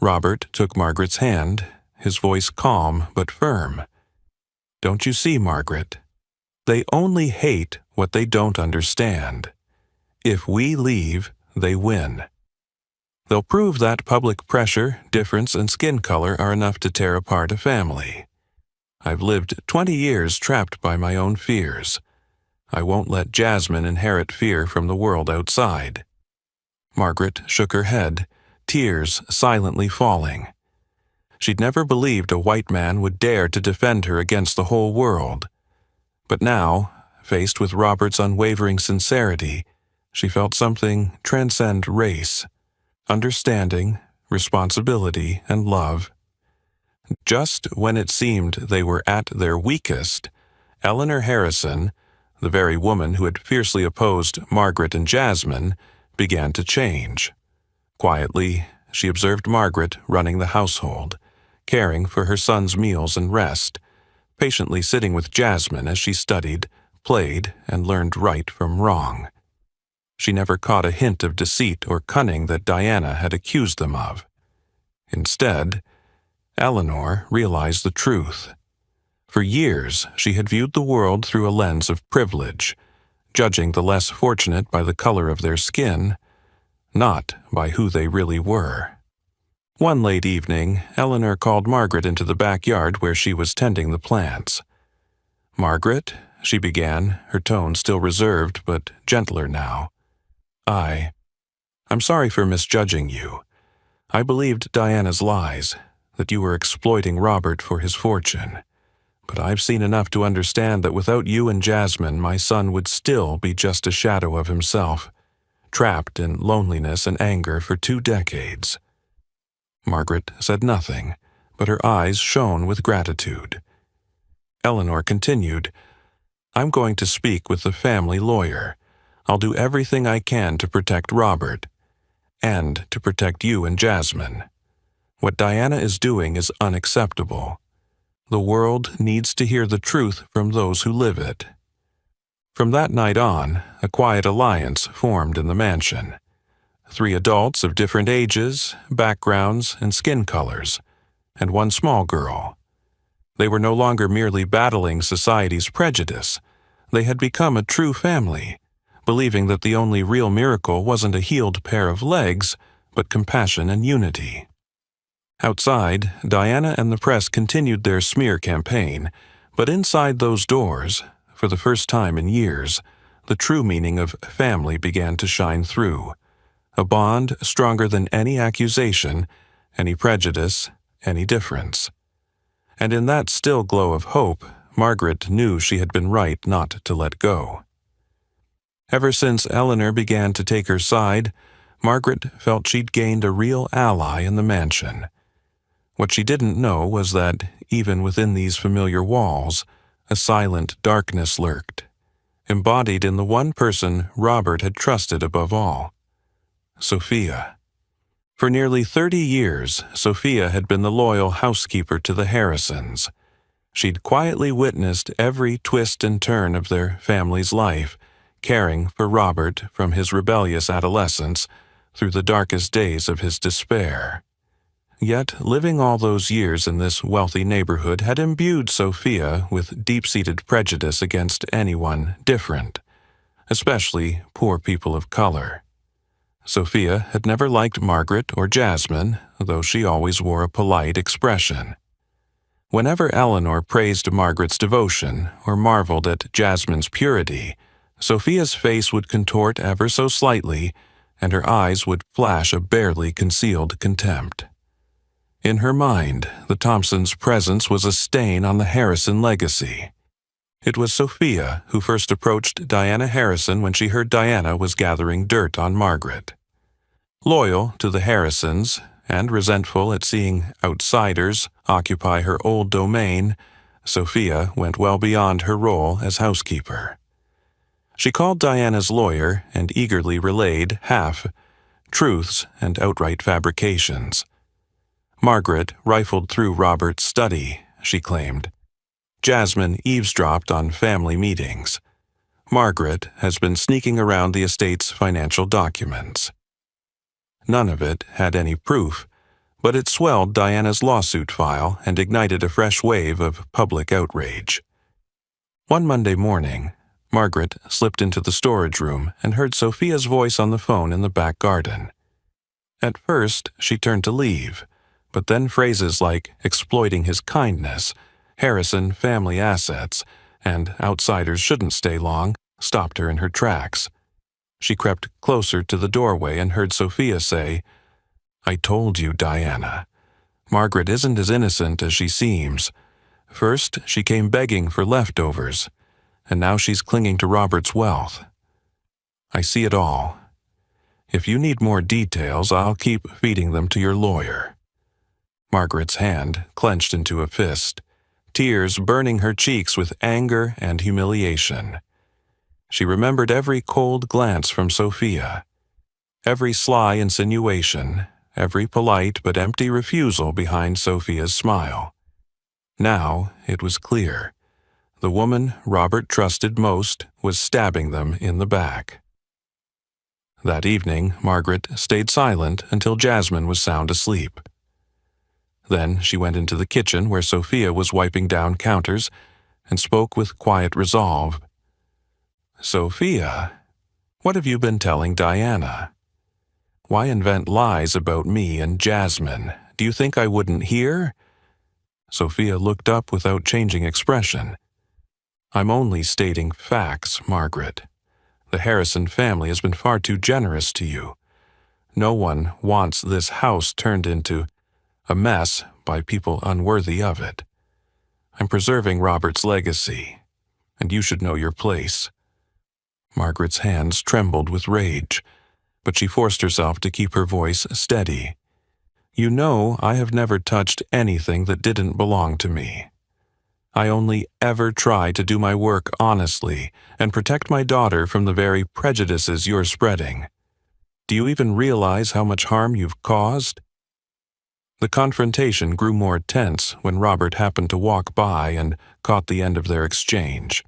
Robert took Margaret's hand, his voice calm but firm. "Don't you see, Margaret? They only hate what they don't understand. If we leave, they win. They'll prove that public pressure, difference, and skin color are enough to tear apart a family. I've lived 20 years trapped by my own fears. I won't let Jasmine inherit fear from the world outside." Margaret shook her head, tears silently falling. She'd never believed a white man would dare to defend her against the whole world. But now, faced with Robert's unwavering sincerity, she felt something transcend race: understanding, responsibility, and love. Just when it seemed they were at their weakest, Eleanor Harrison, the very woman who had fiercely opposed Margaret and Jasmine, began to change. Quietly, she observed Margaret running the household, caring for her son's meals and rest, patiently sitting with Jasmine as she studied, played, and learned right from wrong. She never caught a hint of deceit or cunning that Diana had accused them of. Instead, Eleanor realized the truth. For years, she had viewed the world through a lens of privilege, judging the less fortunate by the color of their skin, not by who they really were. One late evening, Eleanor called Margaret into the backyard where she was tending the plants. "Margaret," she began, her tone still reserved but gentler now. I'm sorry for misjudging you. I believed Diana's lies, that you were exploiting Robert for his fortune. But I've seen enough to understand that without you and Jasmine, my son would still be just a shadow of himself, trapped in loneliness and anger for 2 decades. Margaret said nothing, but her eyes shone with gratitude. Eleanor continued, "I'm going to speak with the family lawyer. I'll do everything I can to protect Robert, and to protect you and Jasmine. What Diana is doing is unacceptable. The world needs to hear the truth from those who live it." From that night on, a quiet alliance formed in the mansion. 3 adults of different ages, backgrounds, and skin colors, and 1 small girl. They were no longer merely battling society's prejudice. They had become a true family, believing that the only real miracle wasn't a healed pair of legs, but compassion and unity. Outside, Diana and the press continued their smear campaign, but inside those doors, for the first time in years, the true meaning of family began to shine through. A bond stronger than any accusation, any prejudice, any difference. And in that still glow of hope, Margaret knew she had been right not to let go. Ever since Eleanor began to take her side, Margaret felt she'd gained a real ally in the mansion. What she didn't know was that, even within these familiar walls, a silent darkness lurked, embodied in the one person Robert had trusted above all: Sophia. For nearly 30 years, Sophia had been the loyal housekeeper to the Harrisons. She'd quietly witnessed every twist and turn of their family's life, caring for Robert from his rebellious adolescence through the darkest days of his despair. Yet, living all those years in this wealthy neighborhood had imbued Sophia with deep-seated prejudice against anyone different, especially poor people of color. Sophia had never liked Margaret or Jasmine, though she always wore a polite expression. Whenever Eleanor praised Margaret's devotion or marveled at Jasmine's purity, Sophia's face would contort ever so slightly, and her eyes would flash a barely concealed contempt. In her mind, the Thompsons' presence was a stain on the Harrison legacy. It was Sophia who first approached Diana Harrison when she heard Diana was gathering dirt on Margaret. Loyal to the Harrisons, and resentful at seeing outsiders occupy her old domain, Sophia went well beyond her role as housekeeper. She called Diana's lawyer and eagerly relayed half-truths and outright fabrications. Margaret rifled through Robert's study, she claimed. Jasmine eavesdropped on family meetings. Margaret has been sneaking around the estate's financial documents. None of it had any proof, but it swelled Diana's lawsuit file and ignited a fresh wave of public outrage. One Monday morning, Margaret slipped into the storage room and heard Sophia's voice on the phone in the back garden. At first, she turned to leave, but then phrases like exploiting his kindness, Harrison family assets, and outsiders shouldn't stay long stopped her in her tracks. She crept closer to the doorway and heard Sophia say, "I told you, Diana. Margaret isn't as innocent as she seems. First, she came begging for leftovers, and now she's clinging to Robert's wealth. I see it all. If you need more details, I'll keep feeding them to your lawyer." Margaret's hand clenched into a fist, tears burning her cheeks with anger and humiliation. She remembered every cold glance from Sophia, every sly insinuation, every polite but empty refusal behind Sophia's smile. Now it was clear. The woman Robert trusted most was stabbing them in the back. That evening, Margaret stayed silent until Jasmine was sound asleep. Then she went into the kitchen where Sophia was wiping down counters and spoke with quiet resolve. "Sophia, what have you been telling Diana? Why invent lies about me and Jasmine? Do you think I wouldn't hear?" Sophia looked up without changing expression. "I'm only stating facts, Margaret. The Harrison family has been far too generous to you. No one wants this house turned into a mess by people unworthy of it. I'm preserving Robert's legacy, and you should know your place." Margaret's hands trembled with rage, but she forced herself to keep her voice steady. "You know I have never touched anything that didn't belong to me. I only ever try to do my work honestly and protect my daughter from the very prejudices you're spreading. Do you even realize how much harm you've caused?" The confrontation grew more tense when Robert happened to walk by and caught the end of their exchange.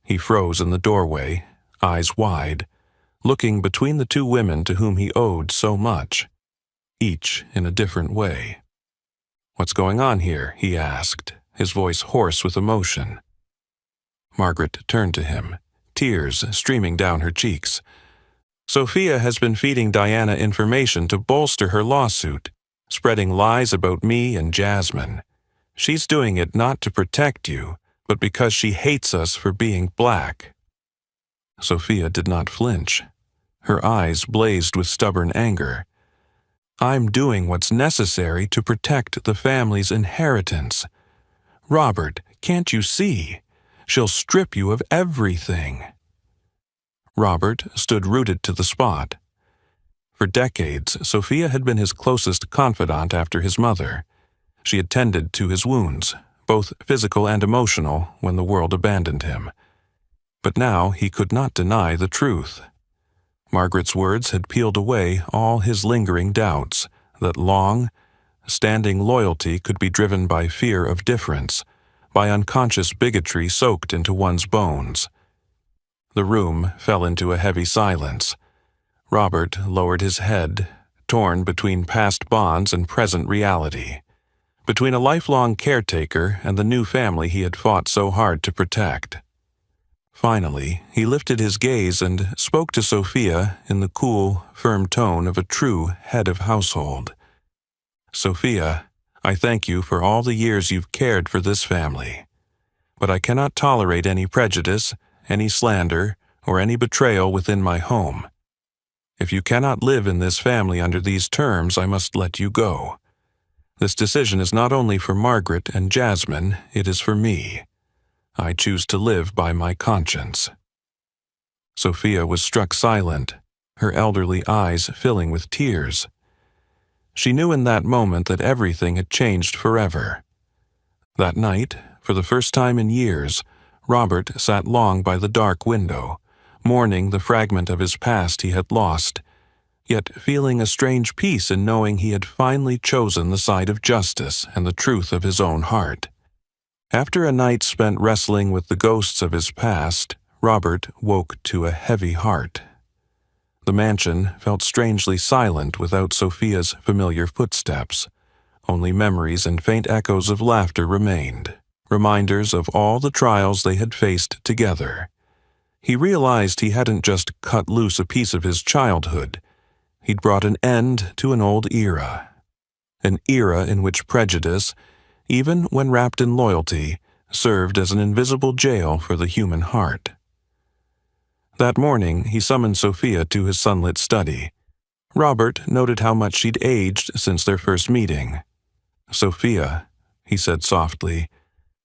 He froze in the doorway, eyes wide, looking between the two women to whom he owed so much, each in a different way. "What's going on here?" he asked, his voice hoarse with emotion. Margaret turned to him, tears streaming down her cheeks. "Sophia has been feeding Diana information to bolster her lawsuit, spreading lies about me and Jasmine. She's doing it not to protect you, but because she hates us for being black." Sophia did not flinch. Her eyes blazed with stubborn anger. "I'm doing what's necessary to protect the family's inheritance. Robert, can't you see? She'll strip you of everything." Robert stood rooted to the spot. For decades, Sophia had been his closest confidant after his mother. She had tended to his wounds, both physical and emotional, when the world abandoned him. But now he could not deny the truth. Margaret's words had peeled away all his lingering doubts that long-standing loyalty could be driven by fear of difference, by unconscious bigotry soaked into one's bones. The room fell into a heavy silence. Robert lowered his head, torn between past bonds and present reality, between a lifelong caretaker and the new family he had fought so hard to protect. Finally, he lifted his gaze and spoke to Sophia in the cool, firm tone of a true head of household. "Sophia, I thank you for all the years you've cared for this family. But I cannot tolerate any prejudice, any slander, or any betrayal within my home. If you cannot live in this family under these terms, I must let you go. This decision is not only for Margaret and Jasmine, it is for me. I choose to live by my conscience." Sophia was struck silent, her elderly eyes filling with tears. She knew in that moment that everything had changed forever. That night, for the first time in years, Robert sat long by the dark window, mourning the fragment of his past he had lost, yet feeling a strange peace in knowing he had finally chosen the side of justice and the truth of his own heart. After a night spent wrestling with the ghosts of his past, Robert woke to a heavy heart. The mansion felt strangely silent without Sophia's familiar footsteps. Only memories and faint echoes of laughter remained, reminders of all the trials they had faced together. He realized he hadn't just cut loose a piece of his childhood. He'd brought an end to an old era. An era in which prejudice, even when wrapped in loyalty, served as an invisible jail for the human heart. That morning, he summoned Sophia to his sunlit study. Robert noted how much she'd aged since their first meeting. "Sophia," he said softly,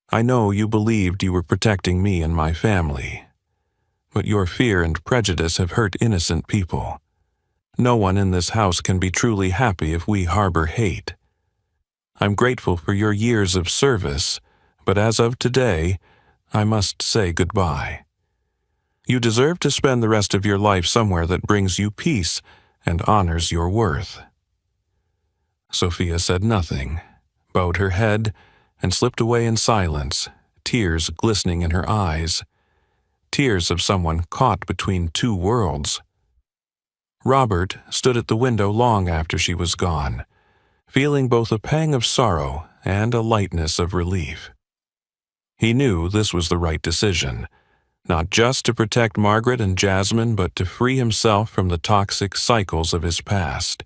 "I know you believed you were protecting me and my family. But your fear and prejudice have hurt innocent people. No one in this house can be truly happy if we harbor hate. I'm grateful for your years of service, but as of today, I must say goodbye. You deserve to spend the rest of your life somewhere that brings you peace and honors your worth." Sophia said nothing, bowed her head, and slipped away in silence, tears glistening in her eyes. Tears of someone caught between two worlds. Robert stood at the window long after she was gone, feeling both a pang of sorrow and a lightness of relief. He knew this was the right decision, not just to protect Margaret and Jasmine, but to free himself from the toxic cycles of his past.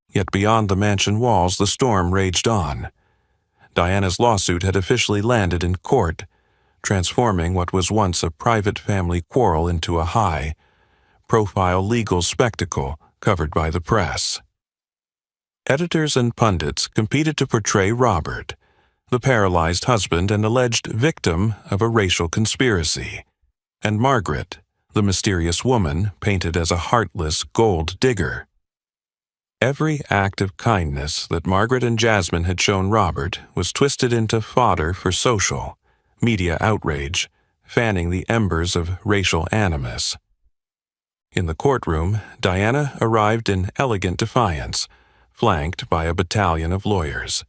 Yet beyond the mansion walls, the storm raged on. Diana's lawsuit had officially landed in court, transforming what was once a private family quarrel into a high-profile legal spectacle covered by the press. Editors and pundits competed to portray Robert, the paralyzed husband and alleged victim of a racial conspiracy, and Margaret, the mysterious woman painted as a heartless gold digger. Every act of kindness that Margaret and Jasmine had shown Robert was twisted into fodder for social, media outrage, fanning the embers of racial animus. In the courtroom, Diana arrived in elegant defiance, flanked by a battalion of lawyers.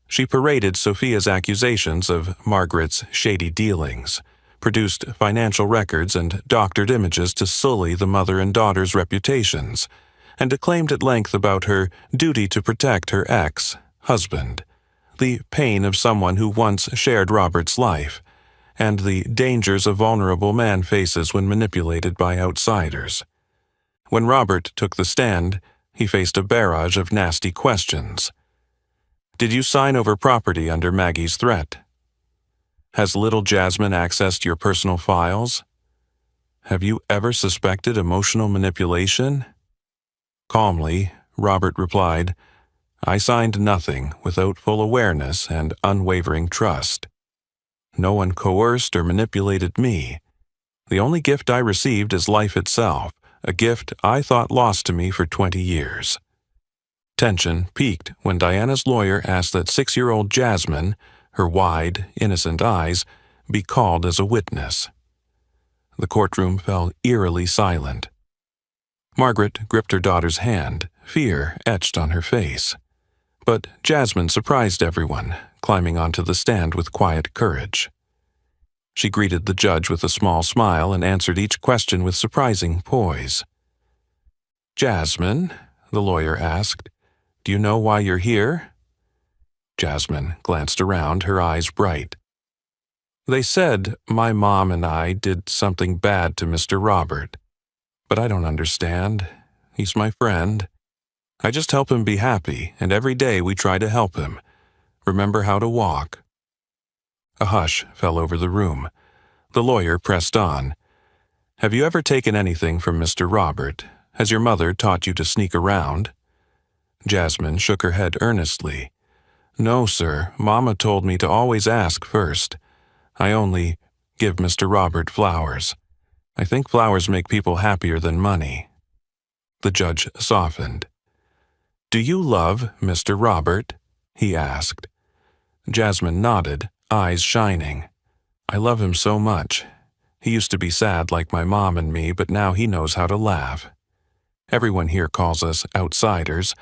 She paraded Sophia's accusations of Margaret's shady dealings, produced financial records and doctored images to sully the mother and daughter's reputations, and declaimed at length about her duty to protect her ex-husband, the pain of someone who once shared Robert's life, and the dangers a vulnerable man faces when manipulated by outsiders. When Robert took the stand, he faced a barrage of nasty questions. Did you sign over property under Maggie's threat? Has little Jasmine accessed your personal files? Have you ever suspected emotional manipulation? Calmly, Robert replied, I signed nothing without full awareness and unwavering trust. No one coerced or manipulated me. The only gift I received is life itself, a gift I thought lost to me for 20 years. Tension peaked when Diana's lawyer asked that 6-year-old Jasmine, her wide, innocent eyes, be called as a witness. The courtroom fell eerily silent. Margaret gripped her daughter's hand, fear etched on her face. But Jasmine surprised everyone, climbing onto the stand with quiet courage. She greeted the judge with a small smile and answered each question with surprising poise. Jasmine, the lawyer asked, do you know why you're here? Jasmine glanced around, her eyes bright. They said my mom and I did something bad to Mr. Robert. But I don't understand. He's my friend. I just help him be happy, and every day we try to help him. Remember how to walk. A hush fell over the room. The lawyer pressed on. Have you ever taken anything from Mr. Robert? Has your mother taught you to sneak around? Jasmine shook her head earnestly. No, sir. Mama told me to always ask first. I only give Mr. Robert flowers. I think flowers make people happier than money. The judge softened. Do you love Mr. Robert? He asked. Jasmine nodded, eyes shining. I love him so much. He used to be sad like my mom and me, but now he knows how to laugh. Everyone here calls us outsiders,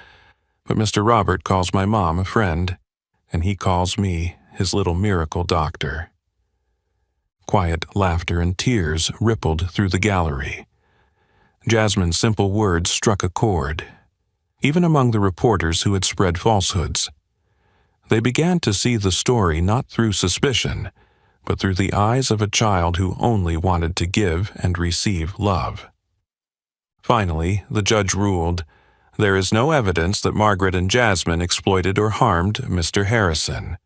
but Mr. Robert calls my mom a friend, and he calls me his little miracle doctor." Quiet laughter and tears rippled through the gallery. Jasmine's simple words struck a chord, even among the reporters who had spread falsehoods. They began to see the story not through suspicion, but through the eyes of a child who only wanted to give and receive love. Finally, the judge ruled, "There is no evidence that Margaret and Jasmine exploited or harmed Mr. Harrison.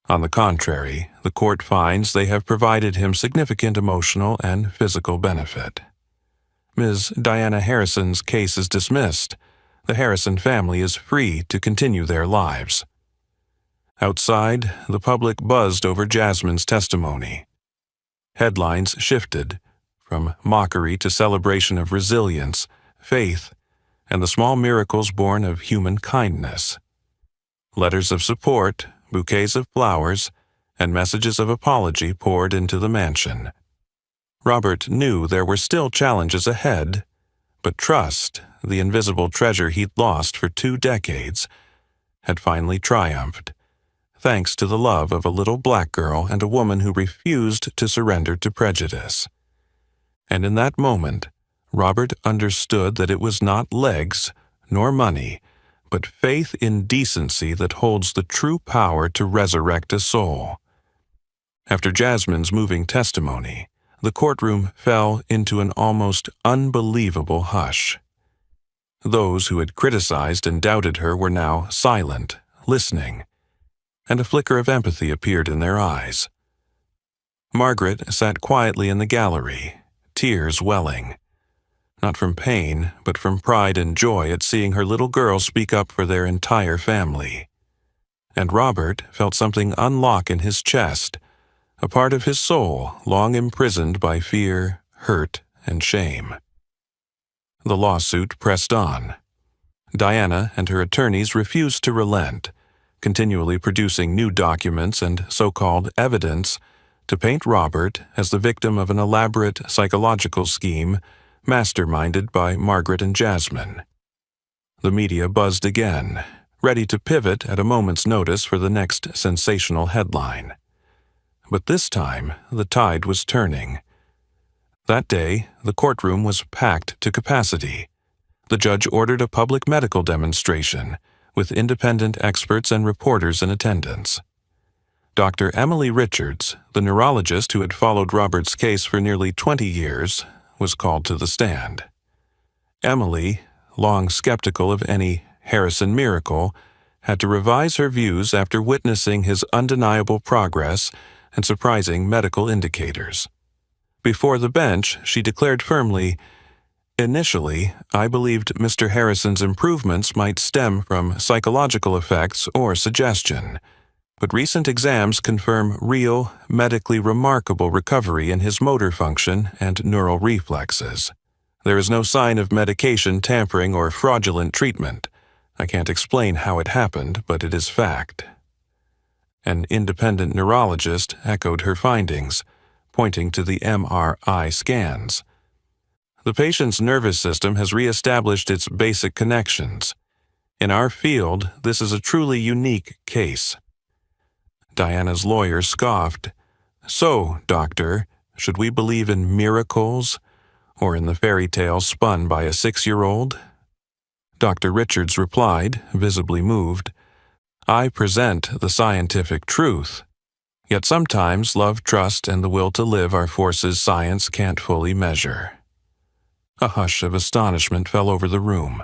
On the contrary, the court finds they have provided him significant emotional and physical benefit." Ms. Diana Harrison's case is dismissed. The Harrison family is free to continue their lives. Outside, the public buzzed over Jasmine's testimony. Headlines shifted, from mockery to celebration of resilience, faith, and the small miracles born of human kindness. Letters of support, bouquets of flowers, and messages of apology poured into the mansion. Robert knew there were still challenges ahead, but trust, the invisible treasure he'd lost for 2 decades, had finally triumphed, thanks to the love of a little black girl and a woman who refused to surrender to prejudice. And in that moment, Robert understood that it was not legs nor money, but faith in decency that holds the true power to resurrect a soul. After Jasmine's moving testimony, the courtroom fell into an almost unbelievable hush. Those who had criticized and doubted her were now silent, listening, and a flicker of empathy appeared in their eyes. Margaret sat quietly in the gallery, tears welling, not from pain, but from pride and joy at seeing her little girl speak up for their entire family. And Robert felt something unlock in his chest, a part of his soul long imprisoned by fear, hurt, and shame. The lawsuit pressed on. Diana and her attorneys refused to relent, continually producing new documents and so-called evidence to paint Robert as the victim of an elaborate psychological scheme masterminded by Margaret and Jasmine. The media buzzed again, ready to pivot at a moment's notice for the next sensational headline. But this time, the tide was turning. That day, the courtroom was packed to capacity. The judge ordered a public medical demonstration, with independent experts and reporters in attendance. Dr. Emily Richards, the neurologist who had followed Robert's case for nearly 20 years, was called to the stand. Emily, long skeptical of any Harrison miracle, had to revise her views after witnessing his undeniable progress and surprising medical indicators. Before the bench, she declared firmly, "Initially, I believed Mr. Harrison's improvements might stem from psychological effects or suggestion, but recent exams confirm real, medically remarkable recovery in his motor function and neural reflexes. There is no sign of medication tampering or fraudulent treatment. I can't explain how it happened, but it is fact." An independent neurologist echoed her findings, pointing to the MRI scans. "The patient's nervous system has reestablished its basic connections. In our field, this is a truly unique case." Diana's lawyer scoffed. "So, doctor, should we believe in miracles, or in the fairy tale spun by a 6-year-old? Dr. Richards replied, visibly moved, "I present the scientific truth. Yet sometimes love, trust, and the will to live are forces science can't fully measure." A hush of astonishment fell over the room.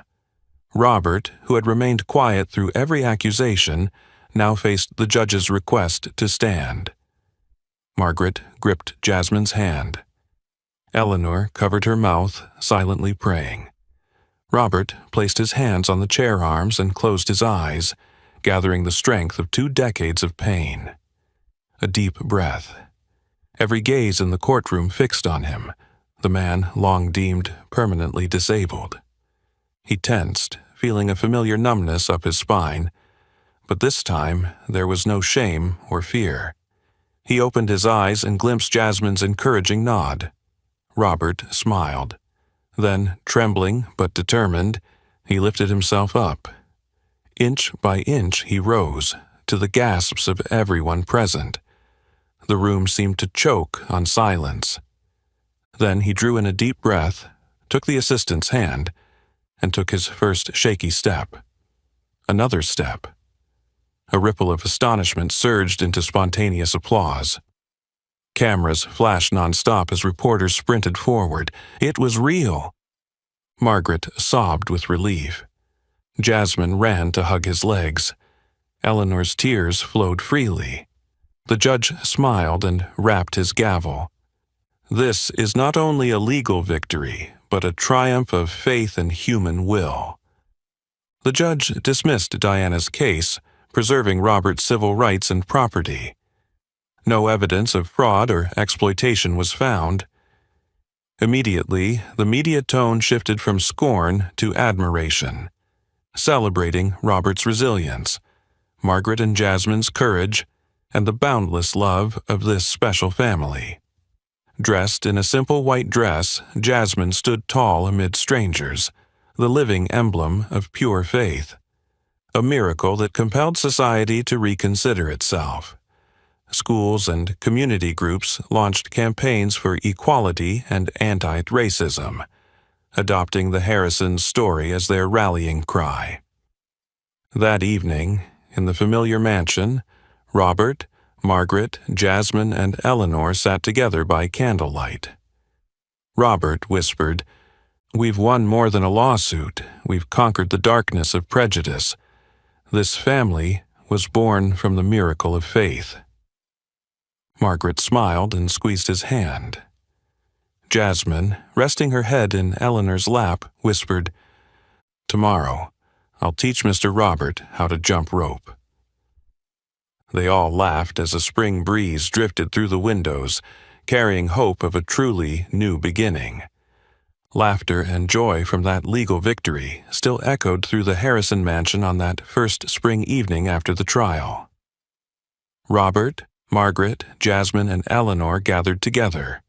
Robert, who had remained quiet through every accusation, now faced the judge's request to stand. Margaret gripped Jasmine's hand. Eleanor covered her mouth, silently praying. Robert placed his hands on the chair arms and closed his eyes, gathering the strength of 2 decades of pain. A deep breath. Every gaze in the courtroom fixed on him, the man long deemed permanently disabled. He tensed, feeling a familiar numbness up his spine, but this time there was no shame or fear. He opened his eyes and glimpsed Jasmine's encouraging nod. Robert smiled. Then, trembling but determined, he lifted himself up. Inch by inch he rose, to the gasps of everyone present. The room seemed to choke on silence. Then he drew in a deep breath, took the assistant's hand, and took his first shaky step. Another step. A ripple of astonishment surged into spontaneous applause. Cameras flashed nonstop as reporters sprinted forward. It was real. Margaret sobbed with relief. Jasmine ran to hug his legs. Eleanor's tears flowed freely. The judge smiled and rapped his gavel. This is not only a legal victory, but a triumph of faith and human will. The judge dismissed Diana's case, preserving Robert's civil rights and property. No evidence of fraud or exploitation was found. Immediately, the media tone shifted from scorn to admiration, celebrating Robert's resilience, Margaret and Jasmine's courage, and the boundless love of this special family. Dressed in a simple white dress, Jasmine stood tall amid strangers, the living emblem of pure faith. A miracle that compelled society to reconsider itself. Schools and community groups launched campaigns for equality and anti-racism, adopting the Harrisons' story as their rallying cry. That evening, in the familiar mansion, Robert, Margaret, Jasmine, and Eleanor sat together by candlelight. Robert whispered, "We've won more than a lawsuit. We've conquered the darkness of prejudice. This family was born from the miracle of faith." Margaret smiled and squeezed his hand. Jasmine, resting her head in Eleanor's lap, whispered, "Tomorrow, I'll teach Mr. Robert how to jump rope." They all laughed as a spring breeze drifted through the windows, carrying hope of a truly new beginning. Laughter and joy from that legal victory still echoed through the Harrison mansion on that first spring evening after the trial. Robert, Margaret, Jasmine, and Eleanor gathered together,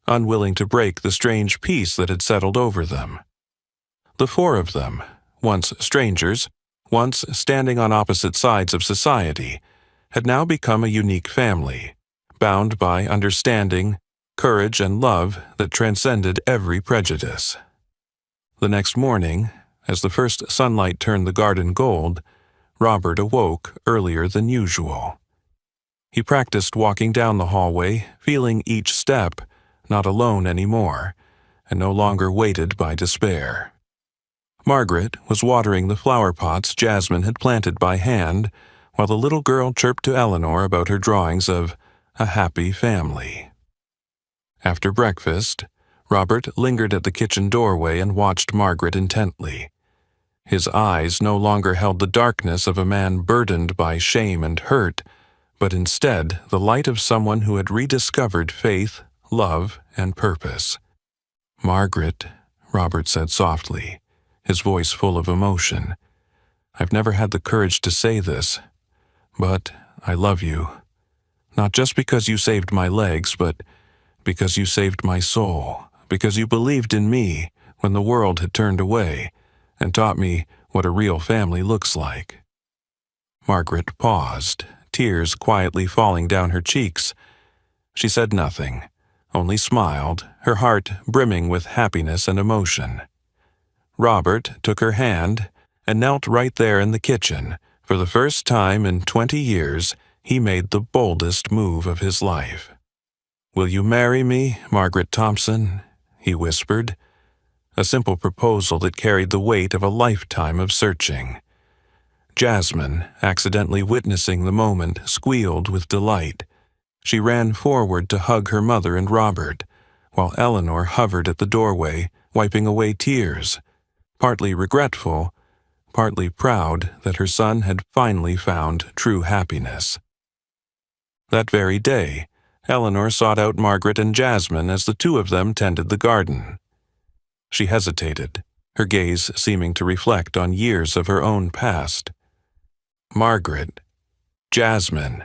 unwilling to break the strange peace that had settled over them. The four of them, once strangers, once standing on opposite sides of society, had now become a unique family, bound by understanding, courage, and love that transcended every prejudice. The next morning, as the first sunlight turned the garden gold, Robert awoke earlier than usual. He practiced walking down the hallway, feeling each step, not alone anymore, and no longer weighted by despair. Margaret was watering the flower pots Jasmine had planted by hand, while the little girl chirped to Eleanor about her drawings of a happy family. After breakfast, Robert lingered at the kitchen doorway and watched Margaret intently. His eyes no longer held the darkness of a man burdened by shame and hurt, but instead the light of someone who had rediscovered faith, love, and purpose. "Margaret," Robert said softly, his voice full of emotion, "I've never had the courage to say this, but I love you. Not just because you saved my legs, but because you saved my soul, because you believed in me when the world had turned away, and taught me what a real family looks like." Margaret paused, tears quietly falling down her cheeks. She said nothing, only smiled, her heart brimming with happiness and emotion. Robert took her hand and knelt right there in the kitchen. For the first time in 20 years, he made the boldest move of his life. "Will you marry me, Margaret Thompson?" he whispered, a simple proposal that carried the weight of a lifetime of searching. Jasmine, accidentally witnessing the moment, squealed with delight. She ran forward to hug her mother and Robert, while Eleanor hovered at the doorway, wiping away tears, partly regretful, partly proud that her son had finally found true happiness. That very day, Eleanor sought out Margaret and Jasmine as the two of them tended the garden. She hesitated, her gaze seeming to reflect on years of her own past. "Margaret, Jasmine,"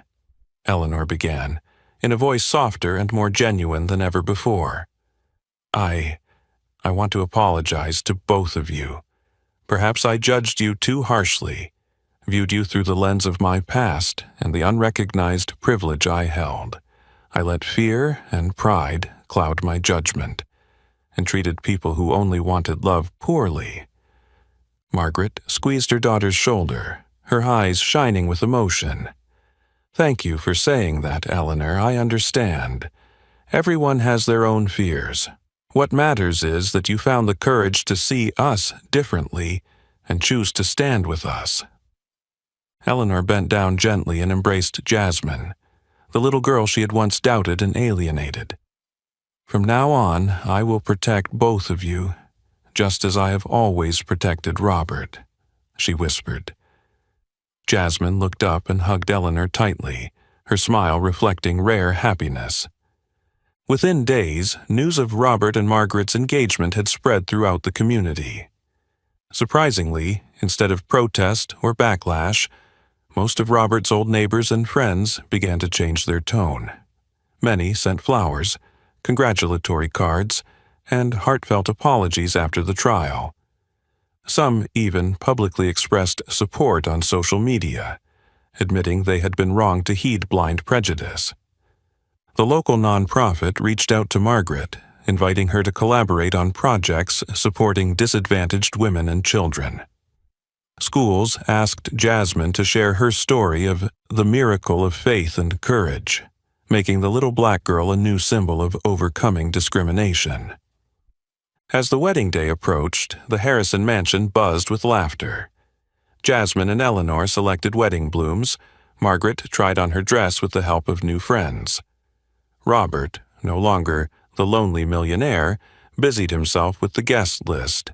Eleanor began, in a voice softer and more genuine than ever before. I I want to apologize to both of you. Perhaps I judged you too harshly, viewed you through the lens of my past and the unrecognized privilege I held. I let fear and pride cloud my judgment, and treated people who only wanted love poorly. Margaret squeezed her daughter's shoulder, her eyes shining with emotion. Thank you for saying that, Eleanor. I understand. Everyone has their own fears. What matters is that you found the courage to see us differently and choose to stand with us. Eleanor bent down gently and embraced Jasmine, the little girl she had once doubted and alienated. From now on, I will protect both of you, just as I have always protected Robert, she whispered. Jasmine looked up and hugged Eleanor tightly, her smile reflecting rare happiness. Within days, news of Robert and Margaret's engagement had spread throughout the community. Surprisingly, instead of protest or backlash, most of Robert's old neighbors and friends began to change their tone. Many sent flowers, congratulatory cards, and heartfelt apologies after the trial. Some even publicly expressed support on social media, admitting they had been wrong to heed blind prejudice. The local nonprofit reached out to Margaret, inviting her to collaborate on projects supporting disadvantaged women and children. Schools asked Jasmine to share her story of the miracle of faith and courage, making the little black girl a new symbol of overcoming discrimination. As the wedding day approached, the Harrison mansion buzzed with laughter. Jasmine and Eleanor selected wedding blooms. Margaret tried on her dress with the help of new friends. Robert, no longer the lonely millionaire, busied himself with the guest list,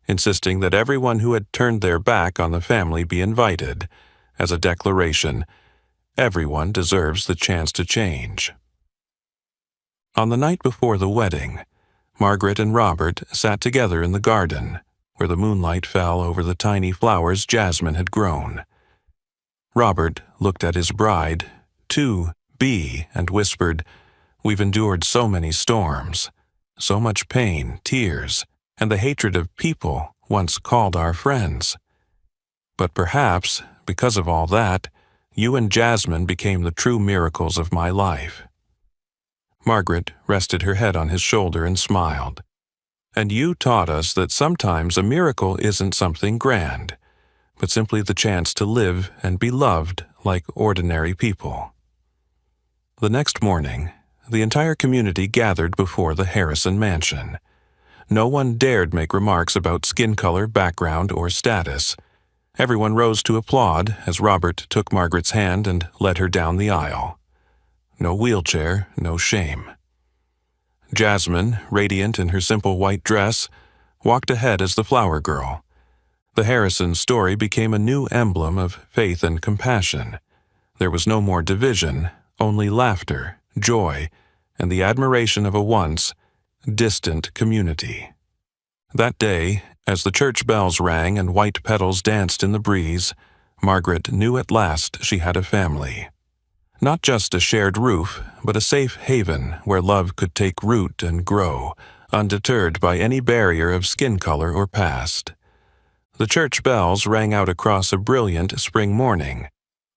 insisting that everyone who had turned their back on the family be invited, as a declaration, everyone deserves the chance to change. On the night before the wedding, Margaret and Robert sat together in the garden, where the moonlight fell over the tiny flowers Jasmine had grown. Robert looked at his bride, to be, and whispered, "We've endured so many storms, so much pain, tears, and the hatred of people once called our friends. But perhaps, because of all that, you and Jasmine became the true miracles of my life." Margaret rested her head on his shoulder and smiled. "And you taught us that sometimes a miracle isn't something grand, but simply the chance to live and be loved like ordinary people." The next morning, the entire community gathered before the Harrison mansion. No one dared make remarks about skin color, background, or status. Everyone rose to applaud as Robert took Margaret's hand and led her down the aisle. No wheelchair, no shame. Jasmine, radiant in her simple white dress, walked ahead as the flower girl. The Harrison story became a new emblem of faith and compassion. There was no more division, only laughter, joy, and the admiration of a once distant community. That day, as the church bells rang and white petals danced in the breeze, Margaret knew at last she had a family. Not just a shared roof, but a safe haven where love could take root and grow, undeterred by any barrier of skin color or past. The church bells rang out across a brilliant spring morning,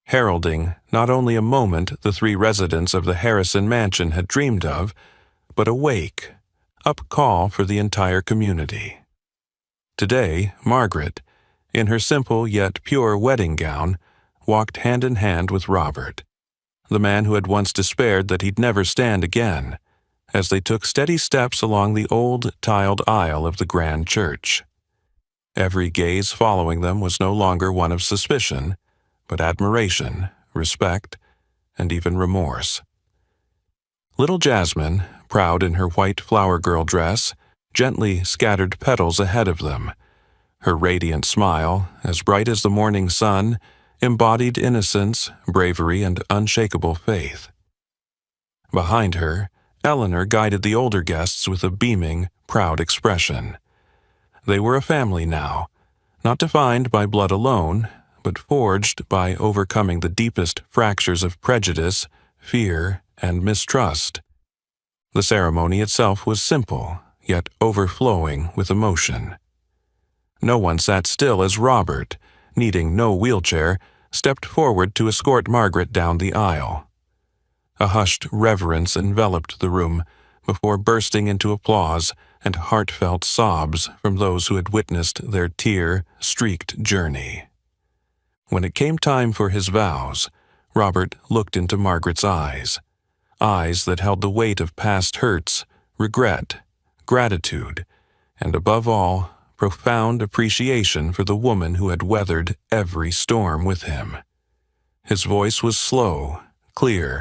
heralding not only a moment the three residents of the Harrison mansion had dreamed of, but a wake-up call for the entire community. Today, Margaret, in her simple yet pure wedding gown, walked hand in hand with Robert, the man who had once despaired that he'd never stand again, as they took steady steps along the old tiled aisle of the grand church. Every gaze following them was no longer one of suspicion, but admiration, respect, and even remorse. Little Jasmine, proud in her white flower girl dress, gently scattered petals ahead of them. Her radiant smile, as bright as the morning sun, embodied innocence, bravery, and unshakable faith. Behind her, Eleanor guided the older guests with a beaming, proud expression. They were a family now, not defined by blood alone, but forged by overcoming the deepest fractures of prejudice, fear, and mistrust. The ceremony itself was simple, yet overflowing with emotion. No one sat still as Robert, needing no wheelchair, stepped forward to escort Margaret down the aisle. A hushed reverence enveloped the room before bursting into applause and heartfelt sobs from those who had witnessed their tear-streaked journey. When it came time for his vows, Robert looked into Margaret's eyes that held the weight of past hurts, regret, gratitude, and above all, profound appreciation for the woman who had weathered every storm with him. His voice was slow, clear,